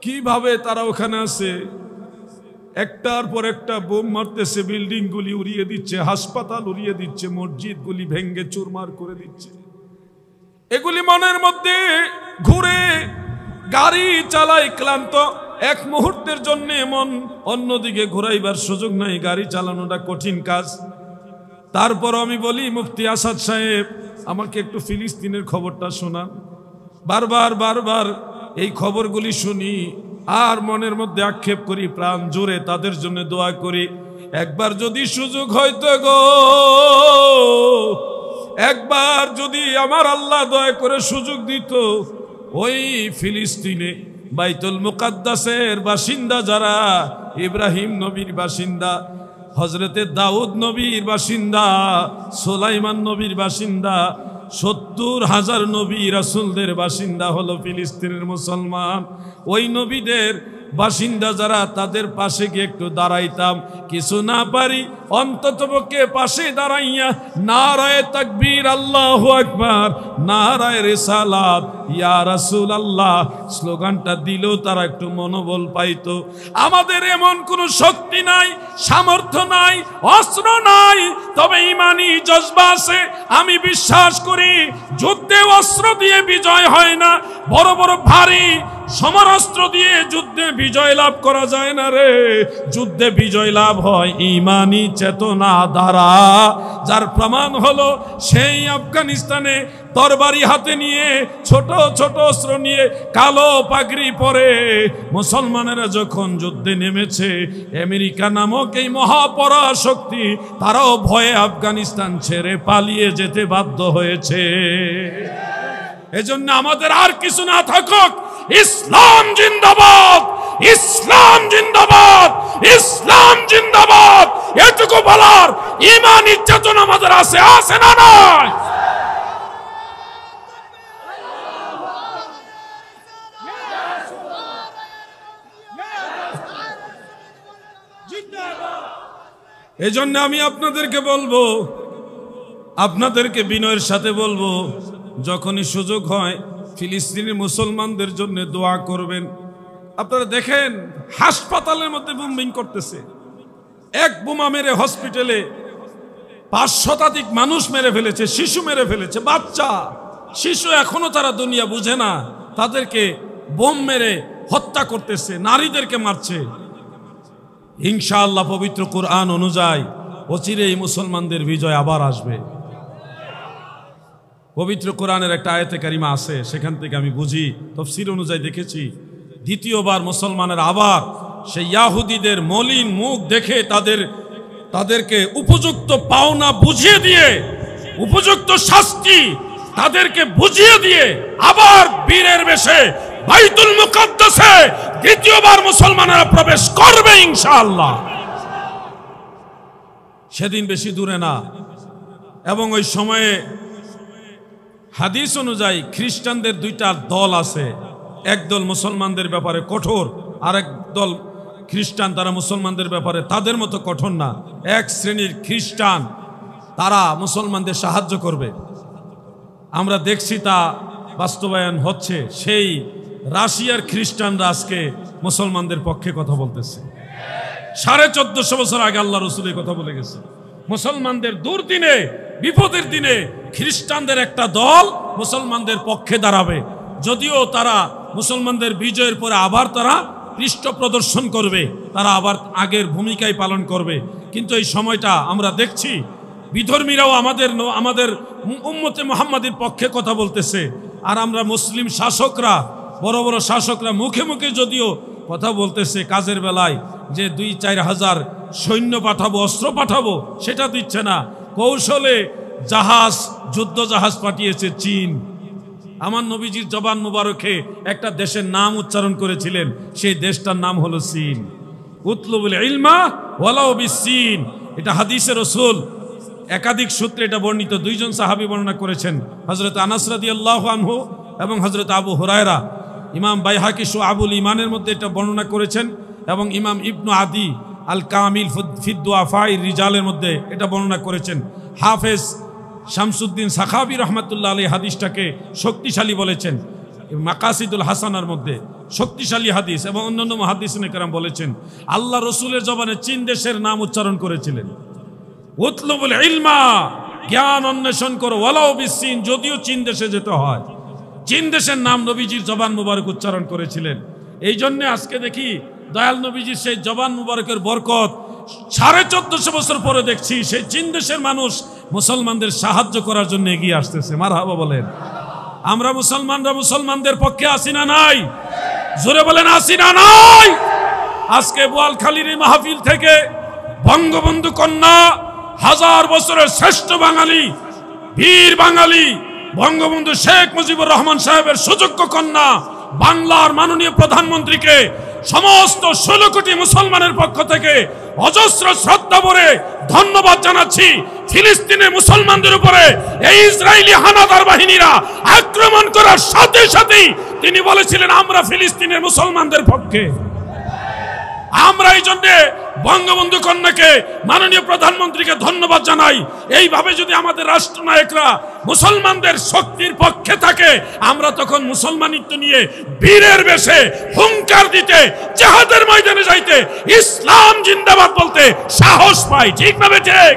কিভাবে তারা ওখানে আছে, একটার পর একটা বোম মারতেছে, বিল্ডিং গুলি উড়িয়ে দিচ্ছে, হাসপাতাল উড়িয়ে দিচ্ছে, মসজিদ গুলি ভেঙ্গে চুরমার করে দিচ্ছে। এগুলি মনের মধ্যে ঘুরে, গাড়ি চালাই ক্লান্ত, এক মুহূর্তের জন্য মন অন্যদিকে ঘুরাইবার সুযোগ নাই, গাড়ি চালানোটা কঠিন কাজ। তারপর আমি বলি মুফতি আসাদ সাহেব আমাকে একটু ফিলিস্তিনের খবরটা শোনান। বারবার এই খবরগুলি শুনি আর মনের মধ্যে আক্ষেপ করি, প্রাণ জোরে তাদের জন্য দোয়া করি। একবার যদি সুযোগ হয়তো গো, একবার যদি আমার আল্লাহ দয়া করে সুযোগ দিত, ওই ফিলিস্তিনে বাইতুল মুকাদ্দাসের বাসিন্দা যারা, ইব্রাহিম নবীর বাসিন্দা, হযরতে দাউদ নবীর বাসিন্দা, সুলাইমান নবীর বাসিন্দা, ৭০,০০০ নবী রাসূলদের বাসিন্দা হলো ফিলিস্তিনের মুসলমান। ওই নবীদের বাসিন্দা যারা, তাদের পাশে গিয়ে একটু দাঁড়াইতাম, কিছু না পারি অন্ততপক্ষে পাশে দাঁড়াইয়া নারায়ে তাকবীর আল্লাহু আকবার, নারায়ে রিসালাত ইয়া রাসূলুল্লাহ স্লোগানটা দিলেও তারা একটু মনোবল পাইতো। আমাদের এমন কোনো শক্তি নাই, সামর্থ্য নাই, অস্ত্র নাই, তবে ঈমানি জজবা আছে। আমি বিশ্বাস করি যুদ্ধে অস্ত্র দিয়ে বিজয় হয় না, বড় বড় ভারী সমরাস্ত্র দিয়ে যুদ্ধে বিজয় লাভ করা যায় না রে। যুদ্ধে বিজয় লাভ হয় ঈমানি চেতনা দ্বারা, যার প্রমাণ হলো সেই আফগানিস্তানে তরবারি হাতে নিয়ে, ছোট ছোট অস্ত্র নিয়ে, কালো পাগড়ি পরে মুসলমানেরা যখন যুদ্ধে নেমেছে, আমেরিকা নামক এই মহাপরাশক্তি তারাও ভয়ে আফগানিস্তান ছেড়ে পালিয়ে যেতে বাধ্য হয়েছে। এজন্য আমাদের আর কিছু না থাকুক, ইসলাম জিন্দাবাদ, ইসলাম জিন্দাবাদ, ইসলাম জিন্দাবাদ, এটুকু বলার ঈমানি চেতনা আমাদের আছে, আছে না নাই? এজন্য আমি আপনাদেরকে বলবো, আপনাদেরকে বিনয়ের সাথে বলবো, যখনই সুযোগ হয় ফিলিস্তিনি মুসলমানদের জন্য দোয়া করবেন। আপনারা দেখেন হাসপাতালের মধ্যে বোম্বিং করতেছে, এক বোমা মেরে হসপিটালে 5 শতাধিক মানুষ মেরে ফেলেছে, শিশু মেরে ফেলেছে, বাচ্চা শিশু এখনো তারা দুনিয়া বুঝে না, তাদেরকে বোম মেরে হত্যা করতেছে, নারীদেরকে মারছে। ইনশাআল্লাহ পবিত্র কুরআন অনুযায়ী অচিরেই মুসলমানদের বিজয় আবার আসবে। পবিত্র কোরআনের একটা আয়াতে কারিমা আছে, সেখান থেকে আমি বুঝি, তাফসীর অনুযায়ী দেখেছি, দ্বিতীয়বার মুসলমানের আবার সেই ইয়াহুদীদের মলিন মুখ দেখে তাদেরকে উপযুক্ত পাওনা বুঝিয়ে দিয়ে, উপযুক্ত শাস্তি তাদেরকে বুঝিয়ে দিয়ে আবার বীরের বেশে বাইতুল মুকাদ্দাসে দ্বিতীয়বার মুসলমানেরা প্রবেশ করবে ইনশাআল্লাহ। সেদিন বেশি দূরে না। এবং ওই সময়ে হাদিস অনুযায়ী খ্রিস্টানদের 2টা দল আছে, একদল মুসলমানদের ব্যাপারে কঠোর, আর এক দল খ্রিস্টান তারা মুসলমানদের ব্যাপারে তাদের মতো কঠোর না। এক শ্রেণীর খ্রিস্টান তারা মুসলমানদের সাহায্য করবে, আমরা দেখছি তা বাস্তবায়ন হচ্ছে। সেই রাশিয়ার খ্রিস্টানরা আজকে মুসলমানদের পক্ষে কথা বলতেছে। 1450 বছর আগে আল্লাহ রসুল এই কথা বলে গেছে, মুসলমানদের দুর্দিনে বিপদের দিনে খ্রিস্টানদের একটা দল মুসলমানদের পক্ষে দাঁড়াবে। যদিও তারা মুসলমানদের বিজয়ের পরে আবার তারা পৃষ্ঠ প্রদর্শন করবে, তারা আবার আগের ভূমিকায় পালন করবে, কিন্তু এই সময়টা আমরা দেখছি বিধর্মীরাও আমাদের উম্মতে মুহাম্মাদের পক্ষে কথা বলতেছে। আর আমরা মুসলিম শাসকরা, বড় বড় শাসকরা মুখে মুখে যদিও কথা বলতেছে, কাজের বেলায় যে 2-4 হাজার সৈন্য পাঠাবো, অস্ত্র পাঠাবো, সেটা দিচ্ছে না। কৌশলে জাহাজ, যুদ্ধ জাহাজ পাঠিয়েছে চীন। আমার নবীজির জবান মুবারকে একটা দেশের নাম উচ্চারণ করেছিলেন, সেই দেশটার নাম হলো চীন। উতলুবুল ইলমা ওয়ালাউ বিসসিন, এটা হাদিসে রাসূল একাধিক সূত্রে এটা বর্ণিত। 2 জন সাহাবী বর্ণনা করেছেন, হযরত আনাস রাদিয়াল্লাহু আনহু এবং হযরত আবু হুরায়রা। ইমাম বাইহাকি শুআবুল ঈমানের মধ্যে এটা বর্ণনা করেছেন, এবং ইমাম ইবনু আদি আল কামিল ফি দুআফাই রিজালের মধ্যে এটা বর্ণনা করেছেন। হাফেজ শামসুদ্দিন সাখাবী রহমাতুল্লাহ আলাইহি হাদিসটাকে শক্তিশালী বলেছেন, মাকাসিদুল হাসানার মধ্যে শক্তিশালী হাদিস, এবং অন্যান্য মুহাদ্দিসিনে কেরাম বলেছেন আল্লাহ রসুলের জবানে চীন দেশের নাম উচ্চারণ করেছিলেন। উতলুবুল ইলমা, জ্ঞান অন্বেষণ করো, ওয়ালাউ বিসসিন, যদিও চীন দেশে যেতে হয়। চীন দেশের নাম নবীজির জবান মুবারক উচ্চারণ করেছিলেন। এই জন্য আজকে দেখি দয়াল নবীজির সেই জবান মুবারকের বরকত 1450 বছর পরে দেখছি সেই চীন দেশের মানুষ মুসলমানদের সাহায্য করার জন্য এগিয়ে আসতেছে। মারহাবা বলেন। আমরা মুসলমানরা মুসলমানদের পক্ষে আছি না নাই? জোরে বলেন আছি না নাই? আজকে বোয়ালখালীর এই মাহফিল থেকে বঙ্গবন্ধু কন্যা, 1000 বছরের শ্রেষ্ঠ বাঙালি, বীর বাঙালি বঙ্গবন্ধু শেখ মুজিবুর রহমান সাহেবের সুযোগ্য কন্যা, বাংলার মাননীয় প্রধানমন্ত্রীকে সমস্ত 16 কোটি মুসলমানের পক্ষ থেকে অজস্র শ্রদ্ধা ভরে ধন্যবাদ জানাচ্ছি। ফিলিস্তিনে মুসলমানদের উপরে এই ইসরায়েলি হানাদার বাহিনীরা আক্রমণ করার সাথে সাথেই তিনি বলেছিলেন আমরা ফিলিস্তিনের মুসলমানদের পক্ষে। আমরা এই জন্য বঙ্গবন্ধু কন্যাকে, মাননীয় প্রধানমন্ত্রীকে ধন্যবাদ জানাই। এইভাবে যদি আমাদের রাষ্ট্রনায়করা মুসলমানদের শক্তির পক্ষে থাকে, আমরা তখন মুসলমানিত্ব নিয়ে বীরের বেশে হুঙ্কার দিতে, জিহাদের ময়দানে যাইতে, ইসলাম জিন্দাবাদ বলতে সাহস পাই। ঠিক না ঠিক?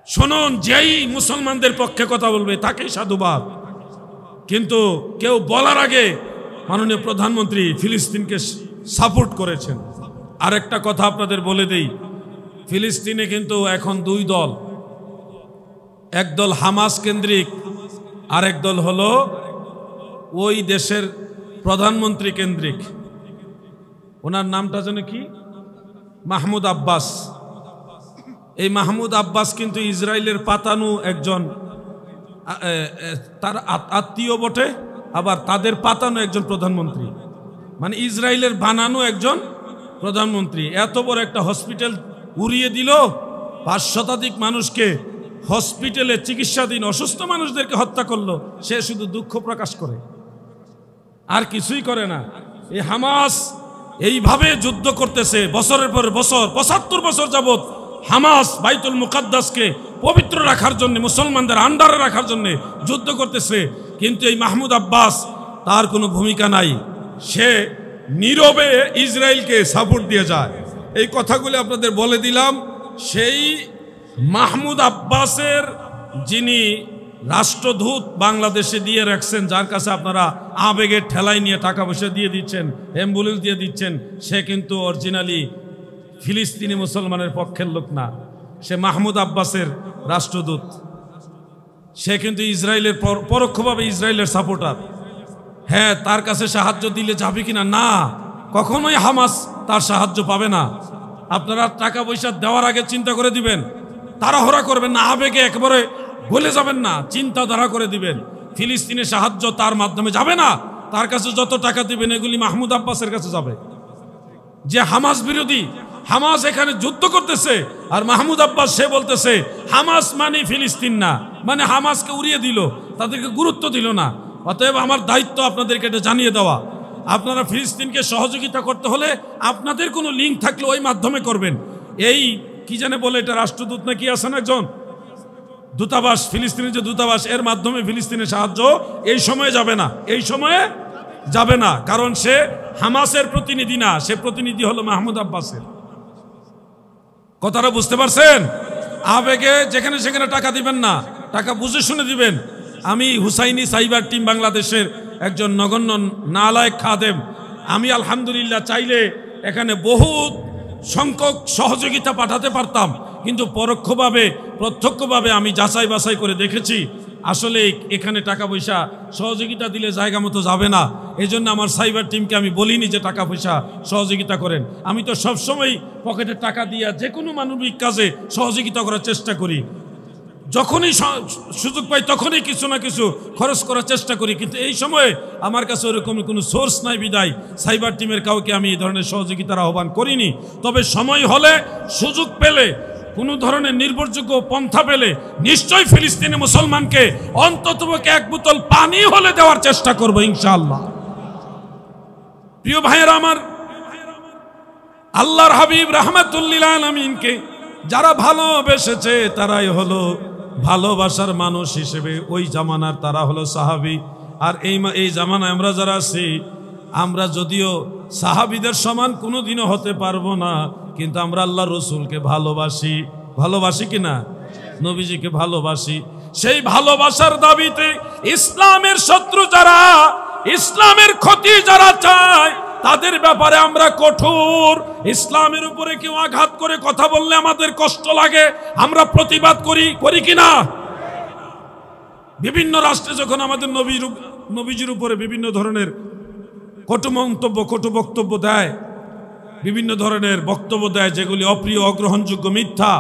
শুনুন, যেই মুসলমানদের পক্ষে কথা বলবে তাকেই সাধুবাদ। কিন্তু কেউ বলার আগে মাননীয় প্রধানমন্ত্রী ফিলিস্তিনকে সাপোর্ট করেছেন। আরেকটা কথা আপনাদের বলে দেই, ফিলিস্তিনে কিন্তু এখন 2 দল, এক দল হামাস কেন্দ্রিক, আরেক দল হলো ওই দেশের প্রধানমন্ত্রী কেন্দ্রিক। ওনার নামটা যেন কি, মাহমুদ আব্বাস। এই মাহমুদ আব্বাস কিন্তু ইসরায়েলের পাতানো একজন, তার আত্মীয় বটে, আবার তাদের পাতানো একজন প্রধানমন্ত্রী, মানে ইসরায়েলের বানানো একজন প্রধানমন্ত্রী। এত বড় একটা হসপিটাল উড়িয়ে দিল, 5 শতাধিক মানুষকে হসপিটালে চিকিৎসাধীন অসুস্থ মানুষদেরকে হত্যা করলো। সে শুধু দুঃখ প্রকাশ করে, আর কিছুই করে না। এই হামাস এইভাবে যুদ্ধ করতেছে বছরের পর বছর, 75 বছর যাবত হামাস বাইতুল মুকাদ্দাসকে পবিত্র রাখার জন্য, মুসলমানদের আন্ডারে রাখার জন্য যুদ্ধ করতেছে। কিন্তু এই মাহমুদ আব্বাস তার কোনো ভূমিকা নাই, সে নীরবে ইসরায়েলকে সাপোর্ট দিয়ে যায়। এই কথাগুলি আপনাদের বলে দিলাম। সেই মাহমুদ আব্বাসের যিনি রাষ্ট্রদূত বাংলাদেশে দিয়ে রাখছেন, যার কাছে আপনারা আবেগের ঠেলাই নিয়ে টাকা পয়সা দিয়ে দিচ্ছেন, অ্যাম্বুলেন্স দিয়ে দিচ্ছেন, সে কিন্তু অরিজিনালি ফিলিস্তিনি মুসলমানের পক্ষের লোক না, সে মাহমুদ আব্বাসের রাষ্ট্রদূত। সে কিন্তু ইসরায়েলের পরোক্ষভাবে ইসরায়েলের সাপোর্টার। হ্যাঁ, তার কাছে সাহায্য দিলে যাবে কিনা? না, কখনোই হামাস তার সাহায্য পাবে না। আপনারা টাকা পয়সা দেওয়ার আগে চিন্তা করে দিবেন, তাড়াহুড়া করবেন না, আবেগে একবারে বলে যাবেন না, চিন্তাধারা করে দিবেন। ফিলিস্তিনের সাহায্য তার মাধ্যমে যাবে না। তার কাছে যত টাকা দিবেন এগুলি মাহমুদ আব্বাসের কাছে যাবে, যে হামাস বিরোধী। হামাস এখানে যুদ্ধ করতেছে, আর মাহমুদ আব্বাস সে বলতেছে হামাস মানে ফিলিস্তিন না, মানে হামাসকে উড়িয়ে দিল, তাদেরকে গুরুত্ব দিল না। অতএব আমার দায়িত্ব আপনাদেরকে এটা জানিয়ে দেওয়া, আপনারা ফিলিস্তিনকে সহযোগিতা করতে হলে আপনাদের কোনো লিঙ্ক থাকলে ওই মাধ্যমে করবেন। এই কি জানে বলে এটা রাষ্ট্রদূত না কি আছেন একজন, দূতাবাস, ফিলিস্তিনের যে দূতাবাস, এর মাধ্যমে ফিলিস্তিনের সাহায্য এই সময়ে যাবে না, এই সময়ে যাবে না, কারণ সে হামাসের প্রতিনিধি না, সে প্রতিনিধি হলো মাহমুদ আব্বাসের। কথাটা বুঝতে পারছেন? আবেগে যেখানে সেখানে টাকা দিবেন না, টাকা বুঝে শুনে দিবেন। আমি হুসাইনি সাইবার টিম বাংলাদেশের একজন নগণ্য নালায়েক খাদেম। আমি আলহামদুলিল্লাহ চাইলে এখানে বহুত সংখ্যক সহযোগিতা পাঠাতে পারতাম, কিন্তু পরোক্ষভাবে প্রত্যক্ষভাবে আমি যাচাই বাছাই করে দেখেছি আসলে এখানে টাকা পয়সা সহযোগিতা দিলে জায়গা মতো যাবে না। এই জন্য আমার সাইবার টিমকে আমি বলিনি যে টাকা পয়সা সহযোগিতা করেন। আমি তো সবসময় পকেটে টাকা দিয়ে যে কোনো মানবিক কাজে সহযোগিতা করার চেষ্টা করি, যখনই সুযোগ পাই তখনই কিছু না কিছু খরচ করার চেষ্টা করি। কিন্তু এই সময়ে আমার কাছে ওরকম কোনো সোর্স নাই বিদায় সাইবার টিমের কাউকে আমি এই ধরনের সহযোগিতার আহ্বান করিনি। তবে সময় হলে, সুযোগ পেলে, কোনো ধরনের নির্ভরযোগ্য পন্থা পেলে নিশ্চয়ই ফিলিস্তিনি মুসলমানকে অন্ততপক্ষে এক বোতল পানি হলে দেওয়ার চেষ্টা করবো ইনশাআল্লাহ। প্রিয় ভাইয়েরা আমার, আল্লাহর হাবিব রাহমাতুল লিল আলামিনকে যারা ভালোবেসেছে তারাই হলো ভালোবাসার মানুষ হিসেবে ওই জামানার, তারা হলো সাহাবী। আর এই জামানায় আমরা যারা আছি, আমরা যদিও সাহাবীদের সমান কোনোদিনও হতে পারবো না, কিন্তু আমরা আল্লাহ রসুলকে ভালোবাসি। ভালোবাসি কিনা? নবীজিকে ভালোবাসি। সেই ভালোবাসার দাবিতে ইসলামের শত্রু যারা, ইসলামের ক্ষতি যারা চায়, তাদের ব্যাপারে আমরা কঠোর। ইসলামের উপরে কেউ আঘাত করে কথা বললে আমাদের কষ্ট লাগে, আমরা প্রতিবাদ করি কিনা? বিভিন্ন রাষ্ট্রে যখন আমাদের নবীজির উপরে বিভিন্ন ধরনের কটু মন্তব্য, কটু বক্তব্য দেয়, বিভিন্ন ধরনের বক্তব্য দেয় যেগুলি অপ্রিয়, অগ্রহণযোগ্য, মিথ্যা,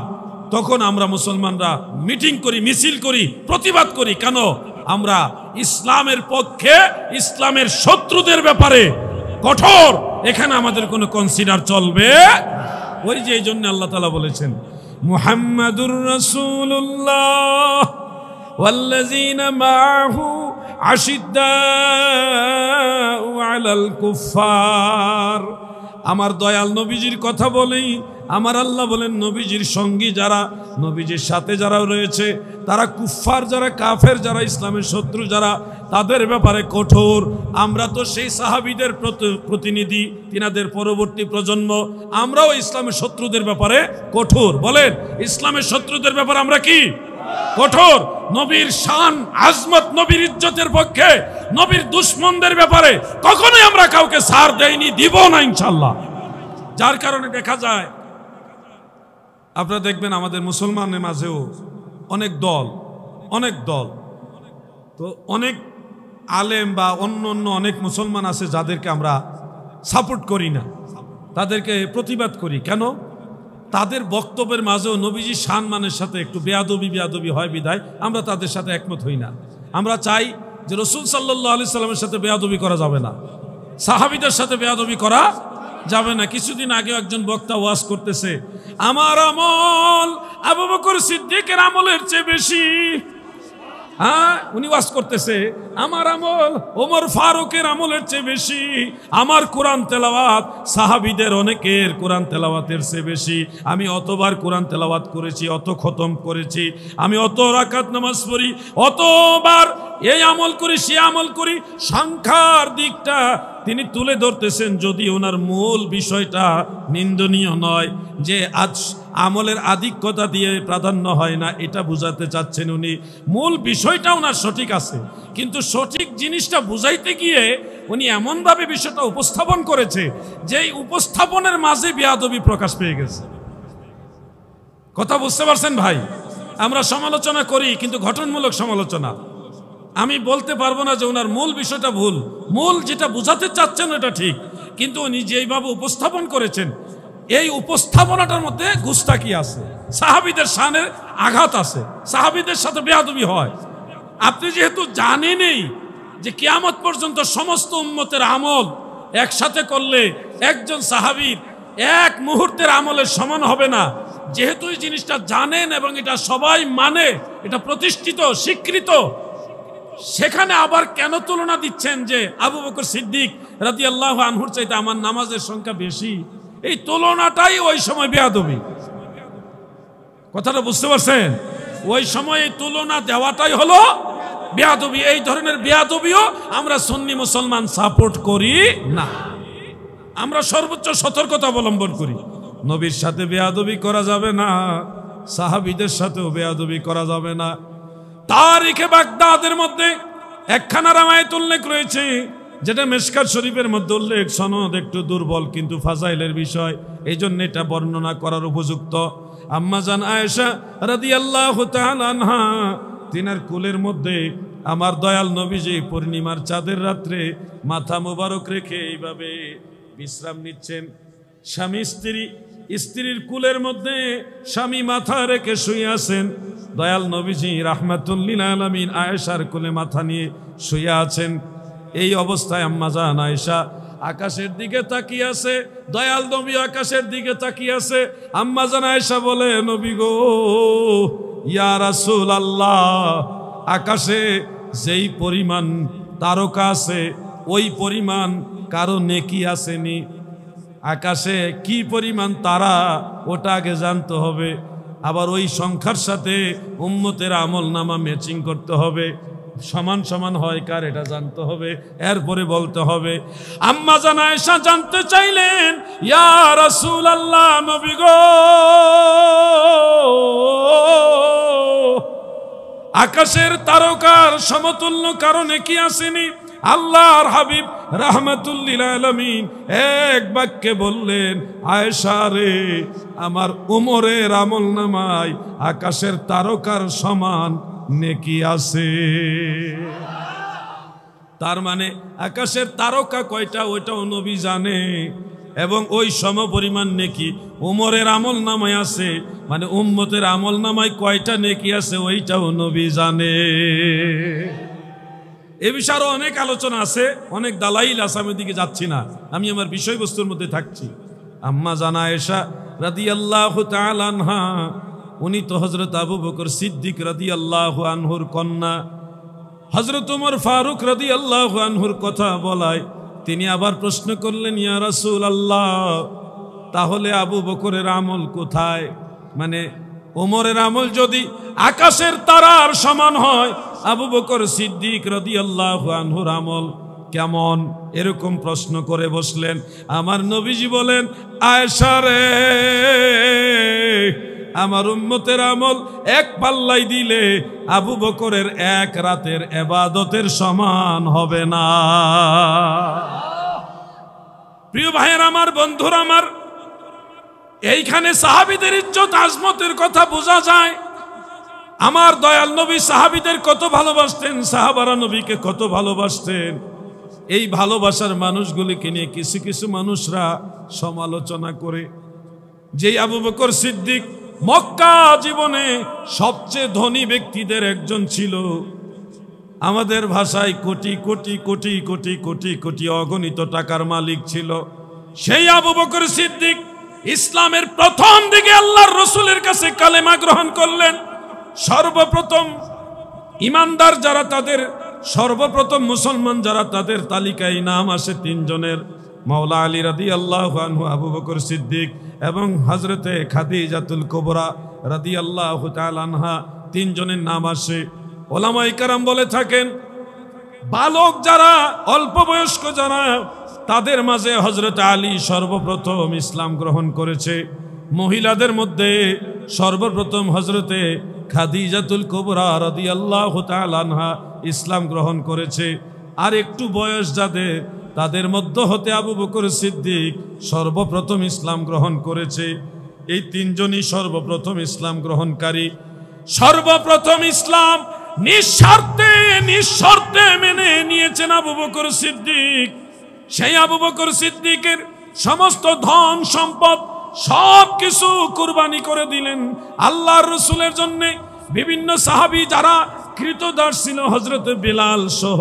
তখন আমরা মুসলমানরা মিটিং করি, মিছিল করি, প্রতিবাদ করি। কেন? আমরা ইসলামের পক্ষে, ইসলামের শত্রুদের ব্যাপারে কঠোর। এখানে আমাদের কোনো কনসিডার চলবে। ওই যে এই জন্য আল্লাহ তাআলা বলেছেন মুহাম্মাদুর রাসূলুল্লাহ ওয়াল্লাযীনা মাআহু আশিদ্দাউ আলাল কুফফার। আমার দয়াল নবীজির কথা বলেই আমার আল্লাহ বলেন নবীজির সঙ্গী যারা, নবীজির সাথে যারা রয়েছে, তারা কুফফার, যারা কাফের, যারা ইসলামের শত্রু, যারা, তাদের ব্যাপারে কঠোর। আমরা তো সেই সাহাবীদের প্রতিনিধি, তিনাদের পরবর্তী প্রজন্ম, আমরাও ইসলামের শত্রুদের ব্যাপারে কঠোর। বলেন, ইসলামের শত্রুদের ব্যাপারে আমরা কি কঠোর? নবীর শান, আজমত, নবীর ইজ্জতের পক্ষে, নবীর দুশমনদের ব্যাপারে কখনোই আমরা কাউকে ছাড় দেইনি, দিব না ইনশাআল্লাহ। যার কারণে দেখা যায়, আপনারা দেখবেন আমাদের মুসলমানের মাঝেও অনেক দল, তো অনেক আলেম বা অন্য অনেক মুসলমান আছে যাদেরকে আমরা সাপোর্ট করি না, তাদেরকে প্রতিবাদ করি। কেন? তাদের বক্তব্যের মাঝেও নবীজির সম্মানের সাথে একটু বেয়াদবি হয় বিদায় আমরা তাদের সাথে একমত হই না। আমরা চাই যে রাসূল সাল্লাল্লাহু আলাইহি সাল্লামের সাথে বেয়াদবি করা যাবে না, সাহাবীদের সাথে বেয়াদবি করা যাবে না। কিছুদিন আগে একজন বক্তা ওয়াজ করতেছে, আমার আমল আবু বকর সিদ্দিকের আমলের চেয়ে বেশি। হ্যাঁ, উনি ওয়াজ করতেছে আমার আমল ওমর ফারুকের আমলের চেয়ে বেশি, আমার কোরআন তেলাওয়াত সাহাবীদের অনেকের কোরআন তেলাওয়াতের চেয়ে বেশি, আমি অতবার কোরআন তেলাওয়াত করেছি, অত খতম করেছি, আমি অত রাকাত নামাজ পড়ি, অতবার এই আমল করি সে আমল করি। সংখ্যার দিকটা তিনি তুলে ধরতেছেন, যদি ওনার মূল বিষয়টা নিন্দনীয় নয়, যে আজ আমলের আধিক্যতা দিয়ে প্রাধান্য হয় না, এটা বুঝাতে চাচ্ছেন উনি। মূল বিষয়টা ওনার সঠিক আছে, কিন্তু সঠিক জিনিসটা বুঝাইতে গিয়ে উনি এমনভাবে বিষয়টা উপস্থাপন করেছে যে এই উপস্থাপনের মাঝে বেয়াদবি প্রকাশ পেয়ে গেছে। কথা বুঝতে পারছেন ভাই? আমরা সমালোচনা করি কিন্তু গঠনমূলক সমালোচনা। আমি বলতে পারবো না যে ওনার মূল বিষয়টা ভুল, মূল যেটা বুঝাতে চাচ্ছেন এটা ঠিক, কিন্তু উনি যেইভাবে উপস্থাপন করেছেন এই উপস্থাপনাটার মধ্যে গুস্তাকি আছে, সাহাবীদের শানের আঘাত আছে, সাহাবীদের সাথে বেয়াদবি হয়। আপনি যেহেতু জানেনই যে কিয়ামত পর্যন্ত সমস্ত উম্মতের আমল একসাথে করলে একজন সাহাবীর এক মুহূর্তের আমলের সমান হবে না, যেহেতু এই জিনিসটা জানেন এবং এটা সবাই মানে, এটা প্রতিষ্ঠিত স্বীকৃত, সেখানে আবার কেন তুলনা দিচ্ছেন যে আবু বকর সিদ্দিক রাদিয়াল্লাহু আনহুর চাইতে আমার নামাজের সংখ্যা বেশি? এই তুলনাটাই ওই সময় বেয়াদবি। কথাটা বুঝতে পারছেন? ওই সময় এই তুলনা দেওয়াটাই হলো বেয়াদবি। এই ধরনের বেয়াদবিও আমরা সুন্নি মুসলমান সাপোর্ট করি না, আমরা সর্বোচ্চ সতর্কতা অবলম্বন করি। নবীর সাথে বেয়াদবি করা যাবে না, সাহাবীদের সাথেও বেয়াদবি করা যাবে না। তারিখে বাগদাদের মধ্যে একখানা রামায়াত উল্লেখ রয়েছে, যেটা মিশকাত শরীফের মধ্যে উল্লেখ, সনদ একটু দুর্বল কিন্তু ফাজাইলের বিষয়, এই জন্য এটা বর্ণনা করার উপযুক্ত। আম্মা জান আয়েশা রাদিয়াল্লাহু তাআলা আনহা, তিনার কুলের মধ্যে আমার দয়াল নবীজি পূর্ণিমার চাঁদের রাত্রে মাথা মোবারক রেখে এইভাবে বিশ্রাম নিচ্ছেন। স্বামী স্ত্রীর কুলের মধ্যে স্বামী মাথা রেখে শুয়ে আছেন, দয়াল নবীজি রাহমাতুল লিল আলামিন আয়েশার কোলে মাথা নিয়ে শুয়ে আছেন। এই অবস্থায় আম্মা জান আয়েশা আকাশের দিকে তাকিয়ে আছে, দয়াল নবী আকাশের দিকে তাকিয়ে আছে। আম্মা জান আয়েশা বলে, নবী গো, ইয়া রাসূলুল্লাহ, আকাশে যেই পরিমাণ তারকা আছে ওই পরিমাণ কারো নেকি আসেনি। আকাশে কি পরিমাণ তারা ওটা আগে জানতে হবে, আবার ওই সংখ্যার সাথে উম্মতের আমল নামা ম্যাচিং করতে হবে, সমান সমান হয় কার এটা জানতে হবে, এরপরে বলতে হবে। আম্মা জান আয়েশা জানতে চাইলেন, ইয়া রাসূলুল্লাহ, নবী গো, আকাশের তারকার সমতুল্য কারণে কি আসেনি? আল্লাহর হাবিব রাহমাতুল লিল আলামিন এক বাক্যে বললেন, আয়েশা রে, আমার উমরের আমলনামায় আকাশের তারকার সমান নেকি আছে। তার মানে আকাশের তারকা কয়টা ওইটাও নবী জানে, এবং ওই সম পরিমাণ নেকি উমরের আমল নামায় আছে, মানে উম্মতের আমল নামায় কয়টা নেকি আছে ওইটাও নবী জানে। এ বিষয়ে আরো অনেক আলোচনা আছে, অনেক দালাইল আছে, আমি দিকে যাচ্ছি না, আমি আমার বিষয়বস্তুর মধ্যে থাকছি। আম্মা জান আয়েশা রাদিয়াল্লাহু তাআলা আনহা, উনি তো হযরত আবু বকর সিদ্দিক রাদিয়াল্লাহু আনহুর কন্যা। হযরত ওমর ফারুক রাদিয়াল্লাহু আনহুর কথা বলায় তিনি আবার প্রশ্ন করলেন, ইয়া রাসূলুল্লাহ, তাহলে আবু বকরের আমল কোথায়? মানে ওমরের আমল যদি আকাশের তারার সমান হয়, আবু বকর সিদ্দিক রাদিয়াল্লাহু আনহুর আমল কেমন? এরকম প্রশ্ন করে বসলেন। আমার নবীজি বলেন, আয়েশা রে, আমার উম্মতের আমল এক পাল্লাই দিলে আবু বকরের এক রাতের ইবাদতের সমান হবে না। প্রিয় ভাইয়ের আমার, বন্ধুরা আমার, এইখানে সাহাবীদের ইজ্জত আজমতের কথা বোঝা যায়। আমার দয়াল নবী সাহাবীদের কত ভালোবাসতেন, সাহাবারা নবীকে কত ভালোবাসতেন। এই ভালোবাসার মানুষগুলিকে নিয়ে কিছু কিছু মানুষরা সমালোচনা করে, যেই আবু বকর সিদ্দিক মক্কা জীবনে সবচেয়ে ধনী ব্যক্তিদের একজন ছিল, আমাদের ভাষায় কোটি কোটি কোটি কোটি কোটি কোটি অগণিত টাকার মালিক ছিল, সেই আবু বকর সিদ্দিক ইসলামের প্রথম দিকে আল্লাহর রাসূলের কাছে কালেমা গ্রহণ করলেন। সর্বপ্রথম ইমানদার যারা তাদের সর্বপ্রথম মুসলমান যারা তাদের তালিকায় নাম আসে তিনজনের, মাওলা আলী রাদিয়াল্লাহু আনহু, আবু বকর সিদ্দিক এবং হযরতে খাদিজাতুল কুবরা রাদিয়াল্লাহু তাআলা আনহা, তিনজনের নাম আসে। ওলামায়ে কেরাম বলে থাকেন বালক যারা, অল্প বয়স্ক যারা, তাদের মাঝে হযরত আলী সর্বপ্রথম ইসলাম গ্রহণ করেছে। মহিলাদের মধ্যে সর্বপ্রথম হযরতে খাদিজাতুল কুবরা রাদিয়াল্লাহু তাআলা আনহা ইসলাম গ্রহণ করেছে। আর একটু বয়স যাদের, তাদের মধ্য হতে আবু বকর সিদ্দিক সর্বপ্রথম ইসলাম গ্রহণ করেছে। এই তিনজনই সর্বপ্রথম ইসলাম গ্রহণকারী। সর্বপ্রথম ইসলাম নিঃশর্তে মেনে নিয়েছেন আবু বকর সিদ্দিক। সেই আবু বকর সিদ্দিকের সমস্ত ধন সম্পদ সবকিছু কুরবানি করে দিলেন আল্লাহর রাসূলের জন্য। বিভিন্ন সাহাবী যারা কৃতদাস ছিল, হযরত বিলাল সহ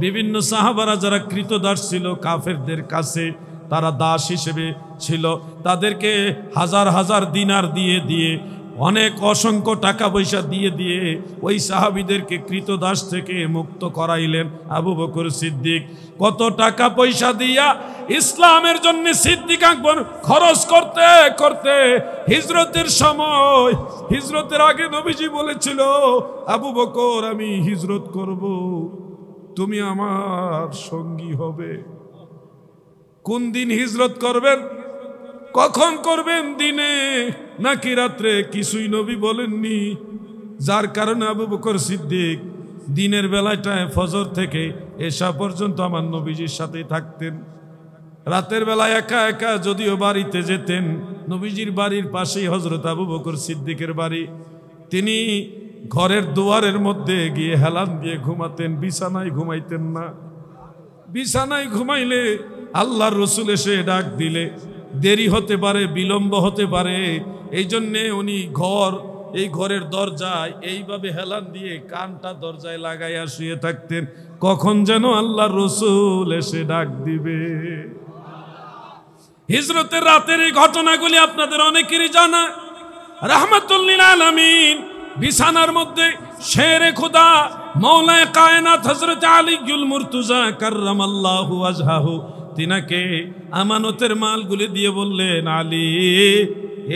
বিভিন্ন সাহাবারা যারা কৃতদাস ছিল কাফেরদের কাছে, তারা দাস হিসেবে ছিল, তাদেরকে হাজার হাজার দিনার দিয়ে দিয়ে, অনেক অসংখ্য টাকা পয়সা দিয়ে দিয়ে ওই সাহাবীদেরকে কৃতদাস থেকে মুক্ত করাইলেন আবু বকর সিদ্দিক। কত টাকা পয়সা দিয়া ইসলামের জন্য সিদ্দিক আকবর খরচ করতে করতে হিজরতের সময়, হিজরতের আগে নবীজি বলেছিল, আবু বকর আমি হিজরত করব, তুমি আমার সঙ্গী হবে। কোন দিন হিজরত করবেন, কখন করবেন, দিনে নাকি রাত্রে, কিছুই নবী বলেননি। যার কারণে আবু বকর সিদ্দিক দিনের বেলাটায় ফজর থেকে এশা পর্যন্ত আমার নবীজির সাথেই থাকতেন। রাতের বেলায় একা একা যদিও বাড়িতে যেতেন, নবীজির বাড়ির পাশেই হযরত আবু বকর সিদ্দিকের বাড়ি, তিনি ঘরের দুয়ারের মধ্যে গিয়ে হেলান দিয়ে ঘুমাতেন, বিছানায় ঘুমাইতেন না। বিছানায় ঘুমাইলে আল্লাহর রাসূল এসে ডাক দিলে দেরি হতে পারে, বিলম্ব হতে পারে, এই জন্যে উনি এই ঘরের দরজায় এইভাবে হেলান দিয়ে কানটা দরজায় লাগাইয়া শুয়ে থাকতেন, কখন যেন আল্লাহর রাসূল এসে ডাক দিবে। হিজরতের রাতের এই ঘটনাগুলি আপনাদের অনেকেরই জানা। রাহমাতুল লিল আলামিন বিছানার মধ্যে শেরে খোদা মাওলায়ে কায়নাত হযরত আলীউল মুর্তজা কাররামাল্লাহু ওয়াজহাহু তিনাকে আমানতের মালগুলি দিয়ে বললেন, আলী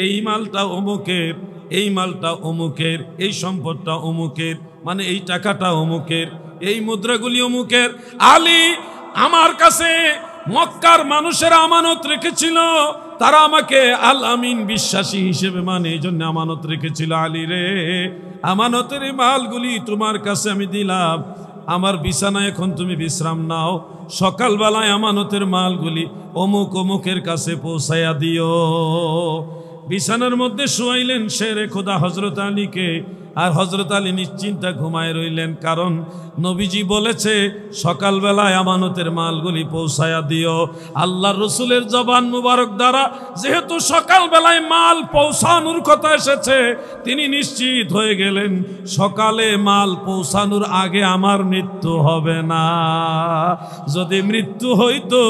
এই মালটা অমুকের, এই মালটা অমুকের, এই সম্পদটা অমুকের, মানে এই টাকাটা অমুকের, এই মুদ্রাগুলি অমুকের। আলী আমার কাছে মক্কার মানুষের আমানত রেখেছিল, তারা আমাকে আল আমিন বিশ্বাসী হিসেবে মানে, এই জন্য আমানত রেখেছিল। আলী রে, আমানতের এই মালগুলি তোমার কাছে আমি দিলাম, আমার বিছানায় এখন তুমি বিশ্রাম নাও, সকালবেলায় আমানতের মালগুলি অমুক অমুকের কাছে পৌঁছাইয়া দিও। বিছানার মধ্যে শুয়াইলেন শেরে খোদা হযরত আলীকে, আর হযরত আলী নিশ্চিন্তা ঘুমায় রইলেন, কারণ নবীজি বলেছে সকালবেলায় আমানতের মালগুলি পৌঁছায়া দিও। আল্লাহর রাসূলের জবান মুবারক দ্বারা যেহেতু সকালবেলায় মাল পৌঁছানোর কথা এসেছে, তিনি নিশ্চিত হয়ে গেলেন সকালে মাল পৌঁছানোর আগে আমার মৃত্যু হবে না। যদি মৃত্যু হইতো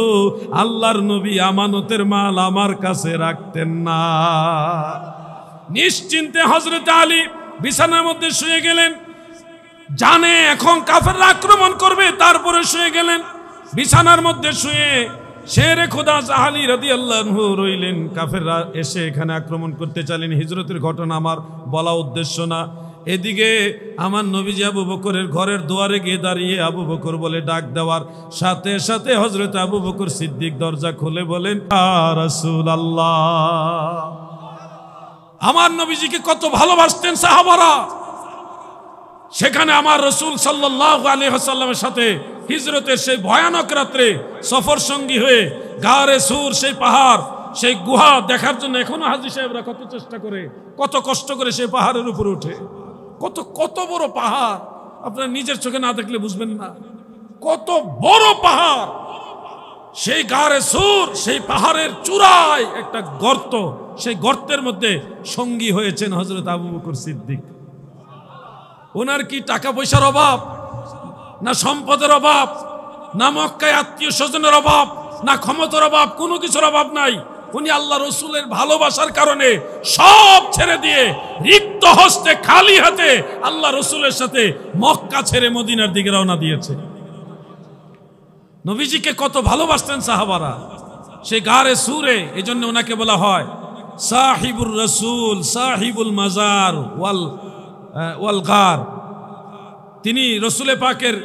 আল্লাহর নবী আমানতের মাল আমার কাছে রাখতেন না। নিশ্চিন্তে হযরত আলী বিছানার মধ্যে শুয়ে গেলেন, জানে এখন কাফেররা আক্রমণ করবে, তারপরে শুয়ে গেলেন। বিছানার মধ্যে শুয়ে শেরে খোদা আলী রাদিয়াল্লাহু আনহু রইলেন। কাফেররা এসে এখানে আক্রমণ করতে চাইলেন। হিজরতের ঘটনা আমার বলা উদ্দেশ্য না। এদিকে আমার নবীজি আবু বকরের ঘরের দুয়ারে গিয়ে দাঁড়িয়ে আবু বকর বলে ডাক দেওয়ার সাথে সাথে হযরত আবু বকর সিদ্দিক দরজা খুলে বলেন, ইয়া রাসূলুল্লাহ। আমার নবীজিকে কত ভালোবাসতেন সাহাবারা। সেখানে আমার রাসূল সাল্লাল্লাহু আলাইহি ওয়াসাল্লামের সাথে হিজরতের সেই ভয়ানক রাত্রে সফর সঙ্গী হয়ে গারে সুর, সেই পাহাড়, সেই গুহা দেখার জন্য এখনো হাজী সাহেবরা কত চেষ্টা করে, কত কষ্ট করে সেই পাহাড়ের উপরে উঠে। কত কত বড় পাহাড়, আপনারা নিজের চোখে না দেখলে বুঝবেন না কত বড় পাহাড়। সেই গারে সুর, সেই পাহাড়ের চূড়ায় একটা গর্ত, সেই গর্তের মধ্যে সঙ্গী হয়েছেন হযরত আবু বকর সিদ্দিক। ওনার কি টাকা পয়সার অভাব, না সম্পদের অভাব, না মক্কায় আত্মীয় স্বজনের অভাব, না ক্ষমতার অভাব, কোনো কিছুর অভাব নাই। উনি আল্লাহ রসুলের ভালোবাসার কারণে সব ছেড়ে দিয়ে রিক্ত হস্তে খালি হাতে আল্লাহ রসুলের সাথে মক্কা ছেড়ে মদিনার দিকে রওনা দিয়েছে। নবীজিকে কত ভালোবাসতেন সাহাবারা, সে গারে সুরে। এই জন্য ওনাকে বলা হয় সাহিবুর রসুল, সাহিবুল মাজার ওয়াল গার। তিনি রসুলে পাকের,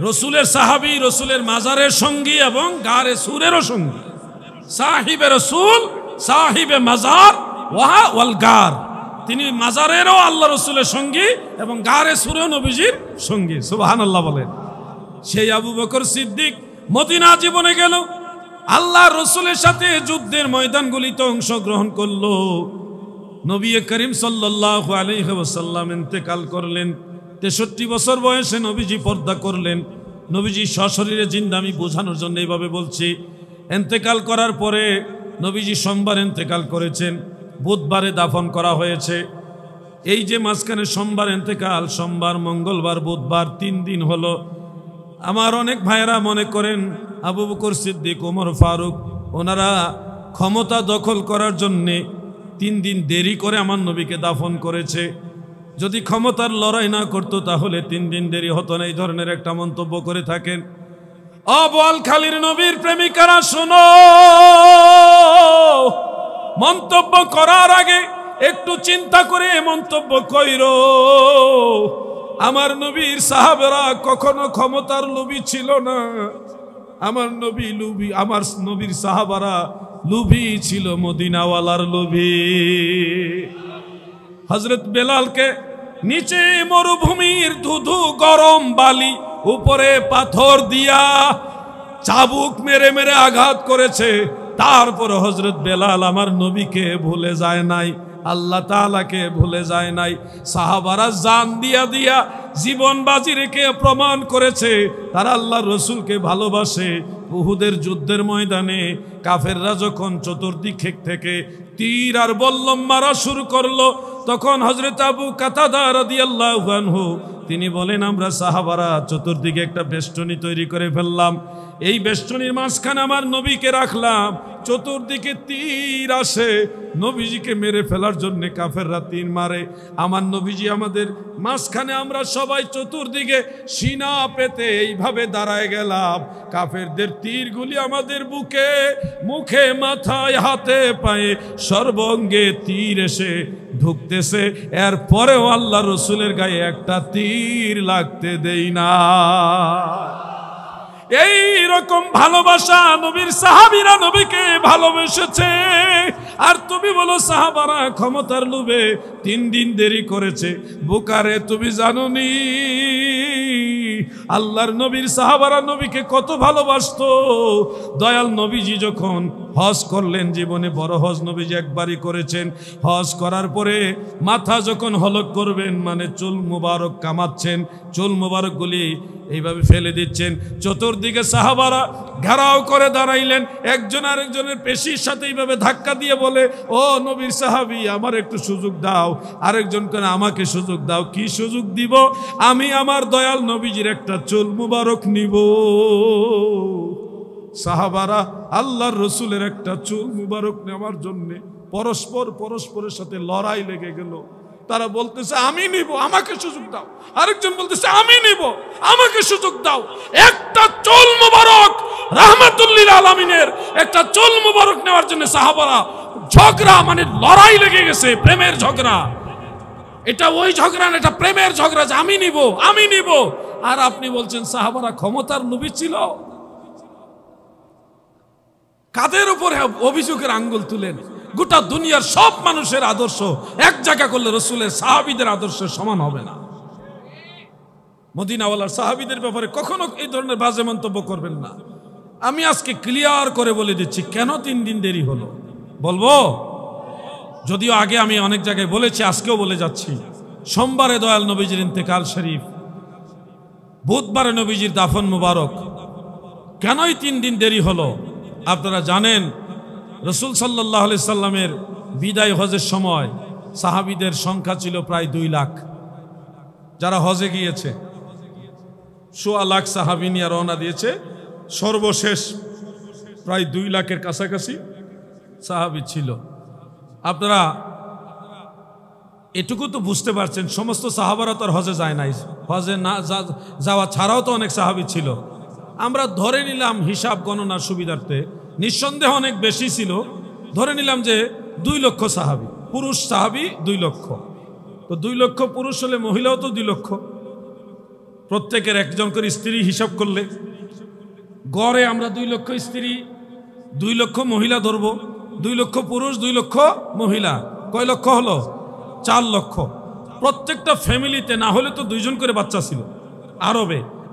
রসুলের সাহাবী, রসুলের মাজারের সঙ্গী এবং গারে সুরেরও সঙ্গী। সাহিবে রসুল, সাহিবে মাজার ওয়াল গার। তিনি মাজারেরও আল্লাহ রসুলের সঙ্গী এবং গারে সুরেও নবীজির সঙ্গী। সুবহানাল্লাহ বলেন। সেই আবু বকর সিদ্দিক মদিনা জীবনে গেল, আল্লাহ রসুলের সাথে যুদ্ধের ময়দানগুলিতে অংশগ্রহণ করলো। নবী করিম সাল্লাল্লাহু আলাইহি ওয়াসাল্লাম ইন্তেকাল করলেন। 63 বছর বয়সে নবীজি পর্দা করলেন। নবীজি সশরীরে জিন্দা, আমি বোঝানোর জন্য এইভাবে বলছি। ইন্তেকাল করার পরে নবীজি সোমবার ইন্তেকাল করেছেন, বুধবারে দাফন করা হয়েছে। এই যে মাঝখানে সোমবার ইন্তেকাল, সোমবার, মঙ্গলবার, বুধবার, 3 দিন হলো। আমার অনেক ভাইয়েরা মনে করেন আবু বকর সিদ্দিক, ওমর ফারুক, ওনারা ক্ষমতা দখল করার জন্যে 3 দিন দেরি করে আমার নবীকে দাফন করেছে। যদি ক্ষমতার লড়াই না করতো তাহলে 3 দিন দেরি হতো না, এই ধরনের একটা মন্তব্য করে থাকেন। বোয়ালখালীর নবীর প্রেমিকারা শোনো, মন্তব্য করার আগে একটু চিন্তা করে মন্তব্য কইরো। আমার নবীর সাহাবেরা কখনো ক্ষমতার লোভী ছিল না। আমার নবী লোভী, আমার নবীর সাহাবারা লোভী ছিল, মদিনাওয়ালার লোভী। হযরত বেলালকে নিচে মরুভূমির ধুধু গরম বালি, উপরে পাথর দিয়া চাবুক মেরে মেরে আঘাত করেছে। তারপর হযরত বেলাল আমার নবীকে ভুলে যায় নাই, আল্লাহ তাআলাকে ভুলে যায় নাই। সাহাবারা জান দিয়া দিয়া জীবন বাজি রেখে প্রমাণ করেছে তারা আল্লাহর রসুলকে ভালোবাসে। উহুদের যুদ্ধের ময়দানে কাফেররা যখন চতুর্দিক থেকে তীর আর বল্লম মারা শুরু করলো, তখন হযরত আবু কাতাদা রাদিয়াল্লাহু আনহু তিনি বলেন, আমরা সাহাবারা চতুর্দিকে একটা বেষ্টনী তৈরি করে ফেললাম। এই বেষ্টনীর মাঝখানে আমার নবীকে রাখলাম। চতুর্দিকে তীর আসে, নবীজিকে মেরে ফেলার জন্য কাফেররা তীর মারে। আমার নবীজি আমাদের মাঝখানে, আমরা সবাই চতুর্দিকে সিনা পেতে এইভাবে দাঁড়ায় গেলাম। কাফেরদের তীরগুলি আমাদের বুকে, মুখে, মাথায়, হাতে, পায়ে, সর্বঙ্গে তীর এসে ঢুকতেছে। এরপরেও আল্লাহ রসুলের গায়ে একটা তীর লাগতে দেই না। এই রকম ভালোবাসা নবীর সাহাবীরা নবীকে ভালোবেসেছে। আর তুমি বলো সাহাবারা ক্ষমতার লোভে 3 দিন দেরি করেছে। বুকারে তুমি জানোনি আল্লাহর নবীর সাহাবারা নবীকে কত ভালোবাসতো। দয়াল নবীজি যখন হজ করলেন, জীবনে বড় হজ নবীজি একবারই করেছেন। হজ করার পরে মাথা যখন হলক করবেন, মানে চুল মুবারক কামাচ্ছেন, চুল মুবারকগুলি এইভাবে ফেলে দিচ্ছেন। চতুর্দিকে সাহাবারা ঘেরাও করে দাঁড়াইলেন, একজন আরেকজনের পেশির সাথে এইভাবে ধাক্কা দিয়ে বলে, ও নবীর সাহাবী আমার একটু সুযোগ দাও। আরেকজন করে আমাকে সুযোগ দাও। কি সুযোগ দিব? আমি আমার দয়াল নবীজির একটা চুল মুবারক নিব। সাহাবারা আল্লাহর রসুলের একটা চুল মুবারক নেওয়ার জন্য পরস্পরের সাথে লড়াই লেগে গেল। তারা বলতেছে আমি নিব, আমাকে সুযোগ দাও। আরেকজন বলতেছে আমি নিব, আমাকে সুযোগ দাও। একটা চুল মুবারক, রাহমাতুল লিল আলামিনের একটা চুল মুবারক নেওয়ার জন্য সাহাবারা ঝগড়া, মানে লড়াই লেগে গেছে, প্রেমের ঝগড়া। এটা ওই ঝগড়া না, এটা প্রেমের ঝগড়া যে আমি নিব, আমি নিব। আর আপনি বলছেন সাহাবারা ক্ষমতার লোভী ছিল। কাদের উপরে অভিযোগের আঙ্গুল তুলেন? গোটা দুনিয়ার সব মানুষের আদর্শ এক জায়গা করলে রসুলের সাহাবীদের আদর্শ সমান হবে না। মদিনাওয়ালার সাহাবীদের ব্যাপারে কখনো এই ধরনের বাজে মন্তব্য করবেন না। আমি আজকে ক্লিয়ার করে বলে দিচ্ছি কেন 3 দিন দেরি হলো। বলবো, যদিও আগে আমি অনেক জায়গায় বলেছি, আজকেও বলে যাচ্ছি। সোমবারে দয়াল নবীজির ইন্তেকাল শরীফ, বুধবারে নবীজির দাফন মুবারক। কেনই 3 দিন দেরি হলো? আপনারা জানেন রসুল সাল্লাল্লাহু আলাইহি সাল্লামের বিদায় হজের সময় সাহাবীদের সংখ্যা ছিল প্রায় 2 লাখ। যারা হজে গিয়েছে 1.25 লাখ সাহাবী নিয়ে রওনা দিয়েছে। সর্বশেষ প্রায় 2 লাখের কাছাকাছি সাহাবী ছিল। আপনারা এটুকু তো বুঝতে পারছেন, সমস্ত সাহাবারা তো আর হজে যায় নাই, হজে না যাওয়া ছাড়াও তো অনেক সাহাবী ছিল। আমরা ধরে নিলাম হিসাব গণনার সুবিধার্থে, নিঃসন্দেহে অনেক বেশি ছিল, ধরে নিলাম যে 2 লক্ষ সাহাবী, পুরুষ সাহাবী 2 লক্ষ। তো 2 লক্ষ পুরুষ হলে মহিলাও তো 2 লক্ষ, প্রত্যেকের একজন করে স্ত্রী হিসাব করলে গড়ে আমরা 2 লক্ষ স্ত্রী, 2 লক্ষ মহিলা ধরব, 2 লক্ষ পুরুষ 2 লক্ষ মহিলা, কয় লক্ষ হলো? 4 লক্ষ। প্রত্যেকটা ফ্যামিলিতে না হলে তো 2 জন করে বাচ্চা ছিল।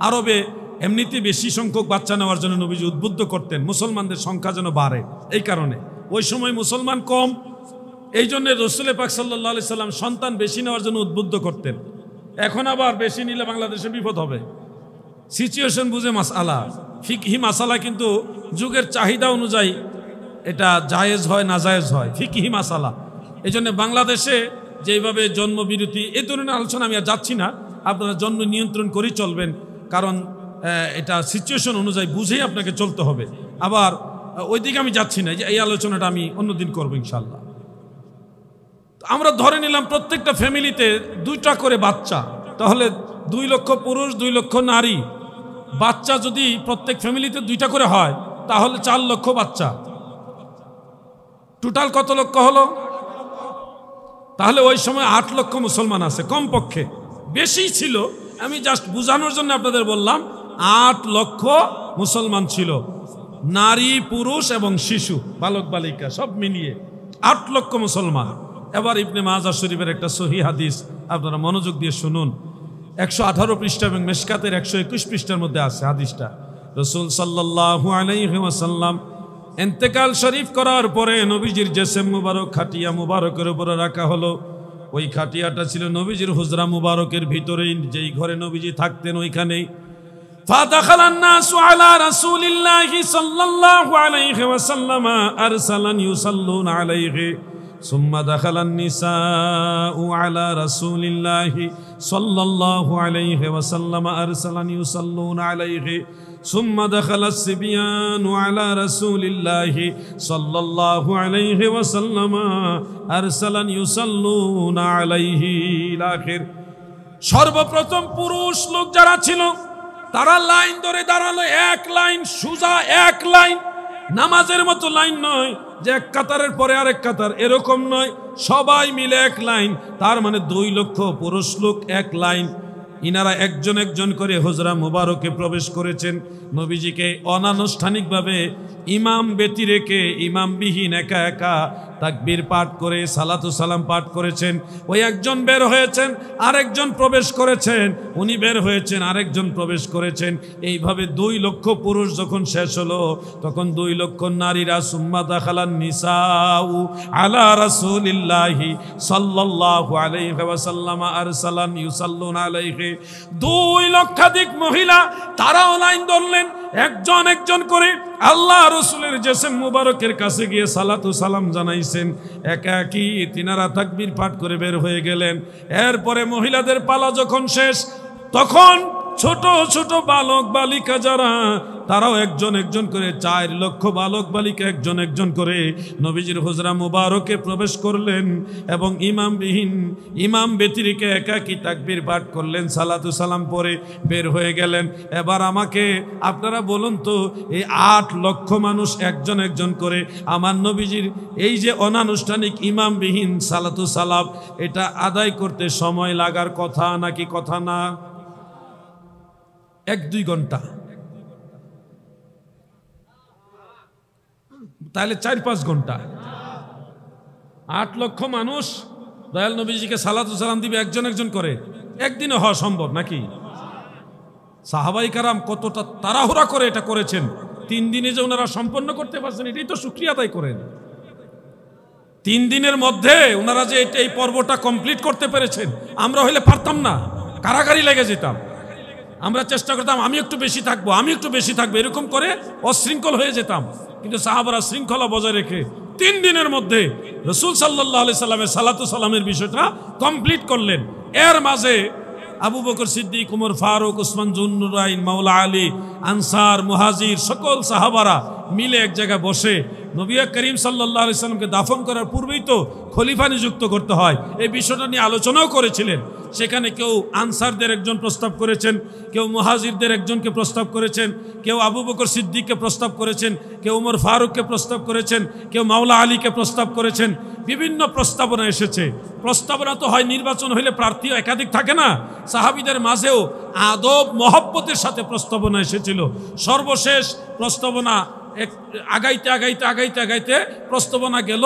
আরবে এমনিতে বেশি সংখ্যক বাচ্চা নেওয়ার জন্য নবীজি উদ্বুদ্ধ করতেন, মুসলমানদের সংখ্যা যেন বাড়ে। এই কারণে ওই সময় মুসলমান কম, এই জন্য রাসূল পাক সাল্লাল্লাহু আলাইহি সাল্লাম সন্তান বেশি নেওয়ার জন্য উদ্বুদ্ধ করতেন। এখন আবার বেশি নিলে বাংলাদেশে বিপদ হবে। সিচুয়েশন বুঝে মাসআলা, ফিকহি মাসালা কিন্তু যুগের চাহিদা অনুযায়ী এটা জায়েজ হয় না জায়েজ হয়, ফিকহি মাসালা। এই জন্য বাংলাদেশে যেভাবে জন্মবিরতি এই ধরনের আলোচনা আমি আর যাচ্ছি না, আপনারা জন্ম নিয়ন্ত্রণ করেই চলবেন, কারণ এটা সিচুয়েশন অনুযায়ী বুঝেই আপনাকে চলতে হবে। আবার ওইদিকে আমি যাচ্ছি না, যে এই আলোচনাটা আমি অন্যদিন করবো ইনশাল্লাহ। আমরা ধরে নিলাম প্রত্যেকটা ফ্যামিলিতে 2টা করে বাচ্চা, তাহলে 2 লক্ষ পুরুষ 2 লক্ষ নারী। বাচ্চা যদি প্রত্যেক ফ্যামিলিতে 2টা করে হয় তাহলে 4 লক্ষ বাচ্চা, টোটাল কত লক্ষ হলো? তাহলে ওই সময় 8 লক্ষ মুসলমান আছে কমপক্ষে, বেশি ছিল, আমি জাস্ট বোঝানোর জন্য আপনাদের বললাম 8 লক্ষ মুসলমান ছিল, নারী পুরুষ এবং শিশু বালক বালিকা সব মিলিয়ে 8 লক্ষ মুসলমান। এবার ইবনে মাজাহ শরীফের একটা সহিহ হাদিস আপনারা মনোযোগ দিয়ে শুনুন, 118 পৃষ্ঠা এবং মিশকাতের 121 পৃষ্ঠার মধ্যে আছে হাদিসটা। রাসূল সাল্লাল্লাহু আলাইহি ওয়াসাল্লাম ইন্তেকাল শরীফ করার পরে নবীজির জিসম মুবারক খাটিয়া মুবারকের উপরে রাখা হলো। ওই খাটিয়াটা ছিল নবীজির হুজরা মুবারকের ভিতরেই, যেই ঘরে নবীজি থাকতেন ওইখানেই। ফাদাখালান নাসু আলা রাসূলিল্লাহি সাল্লাল্লাহু আলাইহি ওয়াসাল্লাম আরসালান ইউসাল্লুনা আলাইহি সুম্মা দাখালান নিসাউ আলা রাসূলিল্লাহি সাল্লাল্লাহু আলাইহি ওয়াসাল্লাম আরসালান ইউসাল্লুনা আলাইহি সুম্মা দাখালাস সিবিয়ানু আলা রাসূলিল্লাহি সাল্লাল্লাহু আলাইহি ওয়াসাল্লাম আরসালান ইউসাল্লুনা আলাইহি ইলা আখির। সর্বপ্রথম পুরুষ লোক যারা ছিল তারা লাইন ধরে দাঁড়ালো, এক লাইন, সোজা এক লাইন, নামাজের মতো লাইন নয় যে এক কাতারের পরে আরেক কাতার, এরকম নয়, সবাই মিলে এক লাইন। তার মানে 2 লক্ষ পুরুষ লোক এক লাইন। ইনারা একজন একজন করে হুজরা মুবারকে প্রবেশ করেছেন। নবীজিকে অনানুষ্ঠানিকভাবে ইমাম ব্যতি রেখে ইমামবিহীন একা একা তাকবীর পাঠ করে সালাতু সালাম পাঠ করেছেন। ওই একজন বের হয়েছেন, আরেকজন প্রবেশ করেছেন, উনি বের হয়েছেন, আরেকজন প্রবেশ করেছেন। এইভাবে 2 লক্ষ পুরুষ যখন শেষ হলো তখন 2 লক্ষ নারীরা সুম্মা দাখালান নিসাউ আলা রাসূলিল্লাহি সাল্লাল্লাহু আলাইহি ওয়াসাল্লাম আরসালান ইউসাল্লুনা আলাইহি। 2 লক্ষাধিক মহিলা তারাও লাইন ধরলেন, একজন একজন করে আল্লাহ রসুলের জিসম মুবারকের কাছে গিয়ে সালাতু সালাম জানাইছেন। একাকি তিনারা তাকবীর পাঠ করে বের হয়ে গেলেন। এরপরে মহিলাদের পালা যখন শেষ তখন ছোট ছোট বালক বালিকা যারা তারাও একজন একজন করে 4 লক্ষ বালক বালিকা একজন একজন করে নবীজির হুজরা মুবারকে প্রবেশ করলেন এবং ইমাম ব্যতিরেকে একাকি তাকবীর পাঠ করলেন, সালাতু সালাম পরে বের হয়ে গেলেন। এবার আমাকে আপনারা বলুন তো, এই 8 লক্ষ মানুষ একজন একজন করে আমার নবীজির এই যে অনানুষ্ঠানিক ইমামবিহীন সালাতু সালাম, এটা আদায় করতে সময় লাগার কথা নাকি কথা না? 1-2 ঘন্টা, তাহলে 4-5 ঘন্টা। 8 লক্ষ মানুষ দয়াল নবীজিকে সালাতু সালাম দিবে একজন একজন করে, একদিনে হওয়া সম্ভব নাকি? সাহাবাই কারাম কতটা তাড়াহুড়া করে এটা করেছেন, 3 দিনে যে ওনারা সম্পন্ন করতে পারছেন এটাই তো শুকরিয়া আদায় করেন। 3 দিনের মধ্যে ওনারা যে এই পর্বটা কমপ্লিট করতে পেরেছেন, আমরা হইলে পারতাম না, কারাগারি লেগে যেতাম। আমরা চেষ্টা করতাম আমি একটু বেশি থাকবো, আমি একটু বেশি থাকবো, এরকম করে অশৃঙ্খল হয়ে যেতাম। কিন্তু সাহাবারা শৃঙ্খলা বজায় রেখে 3 দিনের মধ্যে রাসূল সাল্লাল্লাহু আলাইহি সাল্লামের সালাতু সালামের বিষয়টা কমপ্লিট করলেন। এর মাঝে আবু বকর সিদ্দিক, উমর ফারুক, উসমান জুন্নুরাইন, মাওলা আলী, আনসার, মুহাজির সকল সাহাবারা মিলে এক জায়গায় বসে নবী করিম সাল্লাল্লাহু আলাইহি সাল্লামকে দাফন করার পূর্বেই তো খলিফা নিযুক্ত করতে হয়। এই বিষয়টা নিয়ে আলোচনাও করেছিলেন। সেখানে কেউ আনসারদের একজন প্রস্তাব করেছেন, কেউ মুহাজিরদের একজনকে প্রস্তাব করেছেন, কেউ আবু বকর সিদ্দিককে প্রস্তাব করেছেন, কেউ উমর ফারুককে প্রস্তাব করেছেন, কেউ মাওলা আলীকে প্রস্তাব করেছেন। বিভিন্ন প্রস্তাবনা এসেছে। প্রস্তাবনা তো হয় নির্বাচন হইলে প্রার্থী একাধিক থাকে না, সাহাবীদের মাঝেও আদব মহব্বতের সাথে প্রস্তাবনা এসেছিল। সর্বশেষ প্রস্তাবনা আগাইতে আগাইতে আগাইতে আগাইতে প্রস্তাবনা গেল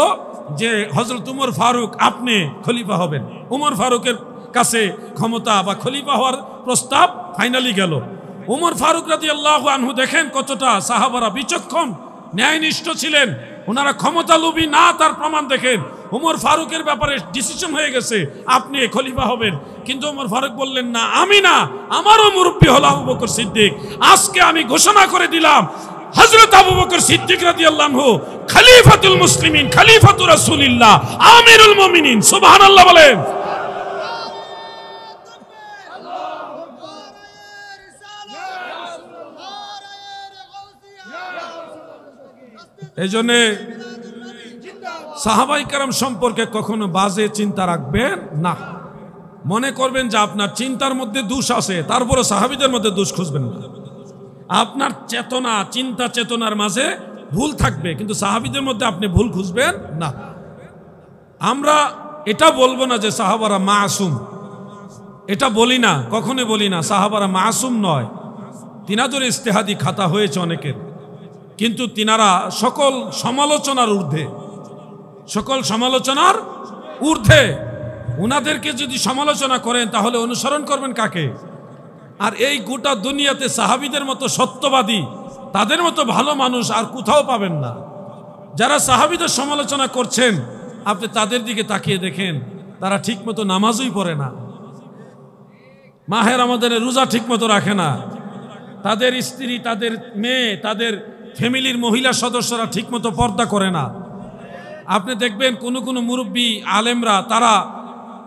যে হযরত উমর ফারুক আপনি খলিফা হবেন। উমর ফারুকের কাছে ক্ষমতা বা খলিফা হওয়ার প্রস্তাব ফাইনালি গেল। উমর ফারুক রাদিয়াল্লাহু আনহু দেখেন কতটা সাহাবারা বিচক্ষণ ন্যায়নিষ্ঠ ছিলেন, ওনারা ক্ষমতা লোভী না, তার প্রমাণ দেখেন। উমর ফারুকের ব্যাপারে ডিসিশন হয়ে গেছে আপনি খলিফা হবেন, কিন্তু উমর ফারুক বললেন না, আমি না, আমারও মুরব্বী হলো আবু বকর সিদ্দিক। আজকে আমি ঘোষণা করে দিলাম হযরত আবু বকর সিদ্দিক রাদিয়াল্লাহু আনহু খলিফাতুল মুসলিমিন, খলিফাতুর রাসূলিল্লাহ, আমিরুল মুমিনিন। সুবহানাল্লাহ বলেন। এই জন্য সাহাবায়ে কেরাম সম্পর্কে কখনো বাজে চিন্তা রাখবেন না। মনে করবেন যে আপনার চিন্তার মধ্যে দোষ আছে, তারপরে সাহাবীদের মধ্যে দোষ খুঁজবেন না। আপনার চেতনা, চিন্তা চেতনার মাঝে ভুল থাকবে, কিন্তু সাহাবীদের মধ্যে আপনি ভুল খুঁজবেন না। আমরা এটা বলবো না যে সাহাবারা মাসুম, এটা বলি না, কখনোই বলি না সাহাবারা মাসুম নয়। তিনাদের ইজতিহাদি খাতা হয়েছে অনেকের, কিন্তু তিনারা সকল সমালোচনার ঊর্ধ্বে, সকল সমালোচনার ঊর্ধ্বে। উনাদেরকে যদি সমালোচনা করেন তাহলে অনুসরণ করবেন কাকে? আর এই গোটা দুনিয়াতে সাহাবীদের মতো সত্যবাদী, তাদের মতো ভালো মানুষ আর কোথাও পাবেন না। যারা সাহাবীদের সমালোচনা করছেন আপনি তাদের দিকে তাকিয়ে দেখেন, তারা ঠিকমতো নামাজই পড়ে না, মাহে রমাদানের রোজা ঠিকমতো রাখে না, তাদের স্ত্রী, তাদের মেয়ে, তাদের ফ্যামিলির মহিলা সদস্যরা ঠিকমতো পর্দা করে না। আপনি দেখবেন কোনো কোনো মুরব্বী আলেমরা, তারা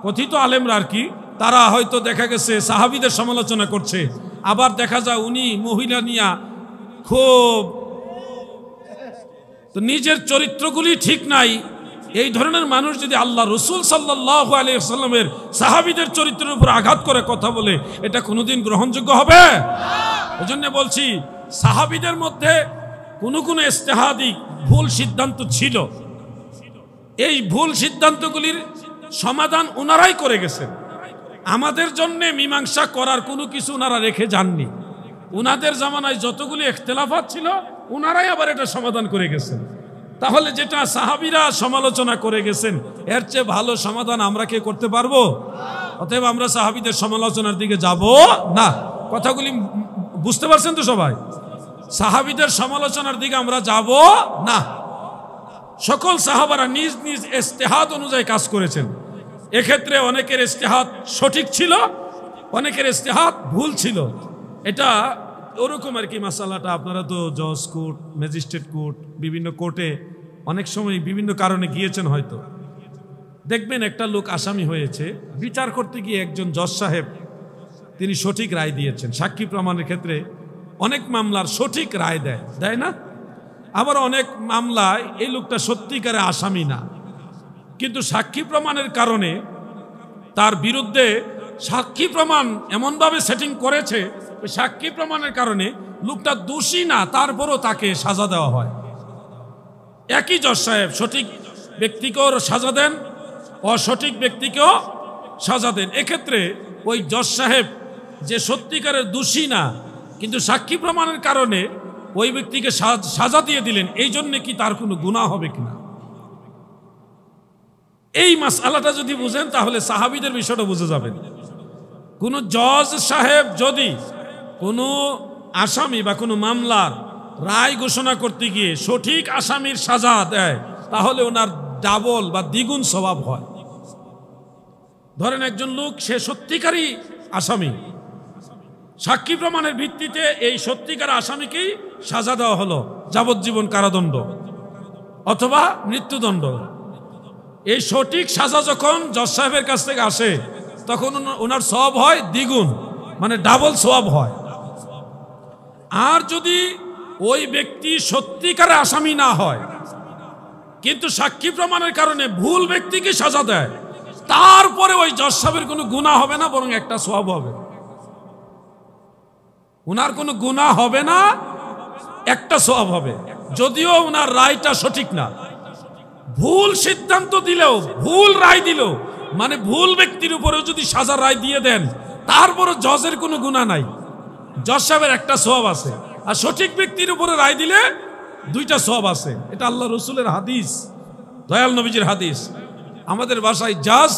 কথিত আলেমরা আর কি, তারা হয়তো দেখা গেছে সাহাবীদের সমালোচনা করছে, আবার দেখা যায় উনি মহিলা নিয়া খুব, তো নিজের চরিত্রগুলি ঠিক নাই। এই ধরনের মানুষ যদি আল্লাহ রসুল সাল্লাল্লাহু আলাইহি ওয়াসাল্লামের সাহাবীদের চরিত্রের উপর আঘাত করে কথা বলে, এটা কোনোদিন গ্রহণযোগ্য হবে? এজন্য বলছি সাহাবীদের মধ্যে কোনো কোনো ইজতিহাদি ভুল সিদ্ধান্ত ছিল, এই ভুল সিদ্ধান্তগুলির সমাধান ওনারাই করে গেছেন। আমাদের জন্য মীমাংসা করার কোনো কিছু ওনারা রেখে যাননি। ওনাদের জামানায় যতগুলি ইখতিলাফাত ছিল ওনারাই আবার এটা সমাধান করে গেছেন। তাহলে যেটা সাহাবীরা সমালোচনা করে গেছেন এর চেয়ে ভালো সমাধান আমরা কে করতে পারবো? অতএব আমরা সাহাবীদের সমালোচনার দিকে যাব না। কথাগুলি বুঝতে পারছেন তো সবাই? সাহাবীদের সমালোচনার দিকে আমরা যাব না। সকল সাহাবারা নিজ নিজ ইজতিহাদ অনুযায়ী কাজ করেছেন। এক্ষেত্রে অনেকের ইজতিহাদ সঠিক ছিল, অনেকের ইজতিহাদ ভুল ছিল। এটা ওরকম আর কি মাসালাটা। আপনারা তো জজ কোর্ট, ম্যাজিস্ট্রেট কোর্ট, বিভিন্ন কোর্টে অনেক সময় বিভিন্ন কারণে গিয়েছেন, হয়তো দেখবেন একটা লোক আসামি হয়েছে, বিচার করতে গিয়ে একজন জজ সাহেব তিনি সঠিক রায় দিয়েছেন। সাক্ষী প্রমাণের ক্ষেত্রে অনেক মামলার সঠিক রায় দেয় না? আবার অনেক মামলায় এই লোকটা সত্যিকারে আসামি না, কিন্তু সাক্ষী প্রমাণের কারণে তার বিরুদ্ধে সাক্ষী প্রমাণ এমনভাবে সেটিং করেছে, ওই সাক্ষী প্রমাণের কারণে লোকটা দোষী না, তারপরও তাকে সাজা দেওয়া হয়। একই জজ সাহেব সঠিক ব্যক্তিকেও সাজা দেন, অসঠিক ব্যক্তিকেও সাজা দেন। এক্ষেত্রে ওই জজ সাহেব যে সত্যিকারের দোষী না, কিন্তু সাক্ষী প্রমাণের কারণে ওই ব্যক্তিকে সাজা দিয়ে দিলেন, এই জন্য কি তার কোনো গুনাহ হবে কিনা? এই মাসআলাটা যদি বুঝেন তাহলে সাহাবীদের বিষয়টা বুঝে যাবেন। কোন জজ সাহেব যদি কোনো আসামি বা কোনো মামলার রায় ঘোষণা করতে গিয়ে সঠিক আসামির সাজা দেয়, তাহলে ওনার ডাবল বা দ্বিগুণ সওয়াব হয়। ধরেন একজন লোক, সে সত্যিকারই আসামি, সাক্ষী প্রমাণের ভিত্তিতে এই সত্যিকার আসামিকেই সাজা দেওয়া হলো যাবজ্জীবন কারাদণ্ড অথবা মৃত্যুদণ্ড। এই সঠিক সাজা যখন জজ সাহেবের কাছ থেকে আসে তখন ওনার সওয়াব হয় দ্বিগুণ, মানে ডাবল সওয়াব হয়। আর যদি ওই ব্যক্তি সত্যিকার আসামি না হয়, কিন্তু সাক্ষী প্রমাণের কারণে ভুল ব্যক্তিকে সাজা দেয়, তারপরে ওই জজ সাহেবের কোনো গুনাহ হবে না, বরং একটা সওয়াব হবে। উনার কোনো গুনাহ হবে না, একটা সওয়াব হবে, যদিও উনার রায়টা সঠিক না। ভুল সিদ্ধান্ত দিলেও, ভুল রায় দিল, মানে ভুল ব্যক্তির উপরেও যদি সাজা রায় দিয়ে দেন, তারপরে জজের কোনো গুনাহ নাই, জজ সাহেবের একটা সওয়াব আছে। আর সঠিক ব্যক্তির উপরে রায় দিলে দুইটা সওয়াব আছে। এটা আল্লাহ রসুলের হাদিস, দয়াল নবীজির হাদিস। আমাদের ভাষায় জাজ,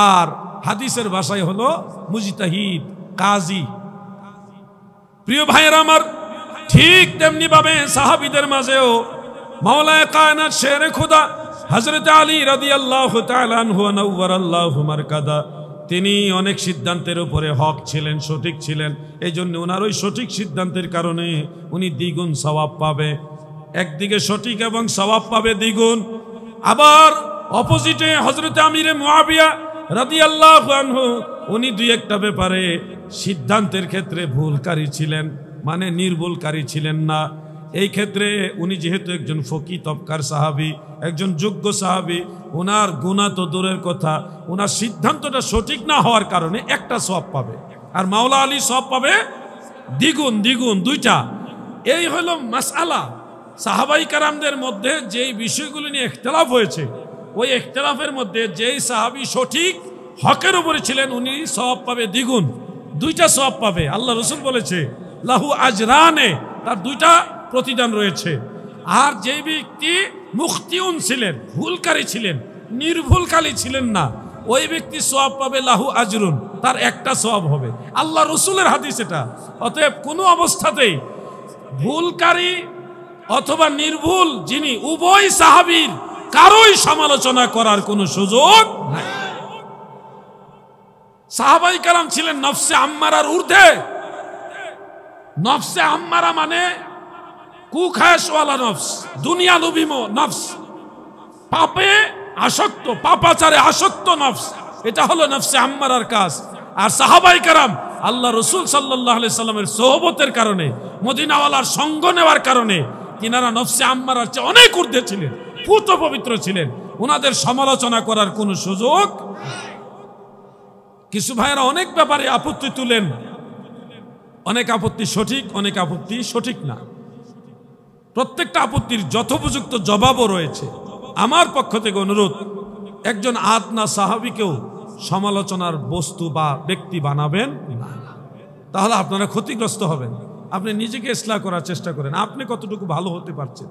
আর হাদিসের ভাষায় হলো মুজতাহিদ, কাজী। প্রিয় ভাইয়েরা আমার, ঠিক তেমনি ভাবে সাহাবীদের মাঝেও মাওলায়ে কায়নাত শেরে খোদা হযরত আলী রাদিয়াল্লাহু তাআলা আনহু ওয়া নাওয়ারাল্লাহু মারকাদা, তিনি অনেক সিদ্ধান্তের উপরে হক ছিলেন, সঠিক ছিলেন। এই জন্য ওনার ওই সঠিক সিদ্ধান্তের কারণে উনি দ্বিগুণ সওয়াব পাবে। একদিকে সঠিক এবং সওয়াব পাবে দ্বিগুণ। আবার অপোজিটে হযরত আমিরে মুআবিয়া রাদিয়াল্লাহু আনহু, উনি দুই একটা ব্যাপারে সিদ্ধান্তের ক্ষেত্রে ভুলকারী ছিলেন, মানে নির্ভুলকারী ছিলেন না। এই ক্ষেত্রে উনি যেহেতু একজন ফকি তবকার সাহাবী, একজন যোগ্য সাহাবী, ওনার গুনাহ তো দূরের কথা, ওনার সিদ্ধান্তটা সঠিক না হওয়ার কারণে একটা সওয়াব পাবে, আর মাওলা আলী সওয়াব পাবে দ্বিগুণ, দ্বিগুণ, দুইটা। এই হলো মাসআলা। সাহাবাই কারামদের মধ্যে যেই বিষয়গুলো নিয়ে ইখতিলাফ হয়েছে, ওই ইখতিলাফের মধ্যে যেই সাহাবী সঠিক হকের উপরে ছিলেন, উনি সওয়াব পাবে দ্বিগুণ, দুইটা সওয়াব পাবে। আল্লাহ রাসূল বলেছে লাহু আজরানে, তার দুইটা প্রতিদান রয়েছে। আর যে ব্যক্তি মুখতিউন ছিলেন, ভুলকারী ছিলেন, নির্ভুলকারী ছিলেন না, ওই ব্যক্তি সওয়াব পাবে লাহু আজরুন, তার একটা সওয়াব হবে। আল্লাহ রসুলের হাদিস এটা। অতএব কোনো অবস্থাতেই ভুলকারী অথবা নির্ভুল যিনি, উভয় সাহাবীর কারোই সমালোচনা করার কোনো সুযোগ নাই। সাহাবাই কারাম ছিলেন নফসে আম্মারার ঊর্ধ্বে। নফসে আম্মারা মানে কুখায়শওয়ালা নফস, দুনিয়া লোভী নফস, পাপে আসক্ত, পাপাচারে আসক্ত নফস, এটা হলো নফসে আম্মারার কাজ। আর সাহাবাই কারাম আল্লাহ রসুল সাল্লাল্লাহু আলাইহি সাল্লামের সোহবতের কারণে, মদিনাওয়ালার সঙ্গ নেওয়ার কারণে তিনারা নফসে আম্মারার চেয়ে অনেক ঊর্ধ্বে ছিলেন, পূত পবিত্র ছিলেন। ওনাদের সমালোচনা করার কোনো সুযোগ। কিছু ভাইয়েরা অনেক ব্যাপারে আপত্তি তুলেন, অনেক আপত্তি সঠিক, অনেক আপত্তি সঠিক না। প্রত্যেকটা আপত্তির যথোপযুক্ত জবাবও রয়েছে। আমার পক্ষ থেকে অনুরোধ, একজন আদনা সাহাবীকেও সমালোচনার বস্তু বা ব্যক্তি বানাবেন না, তাহলে আপনারা ক্ষতিগ্রস্ত হবেন। আপনি নিজেকে ইসলাহ করার চেষ্টা করেন, আপনি কতটুকু ভালো হতে পারছেন।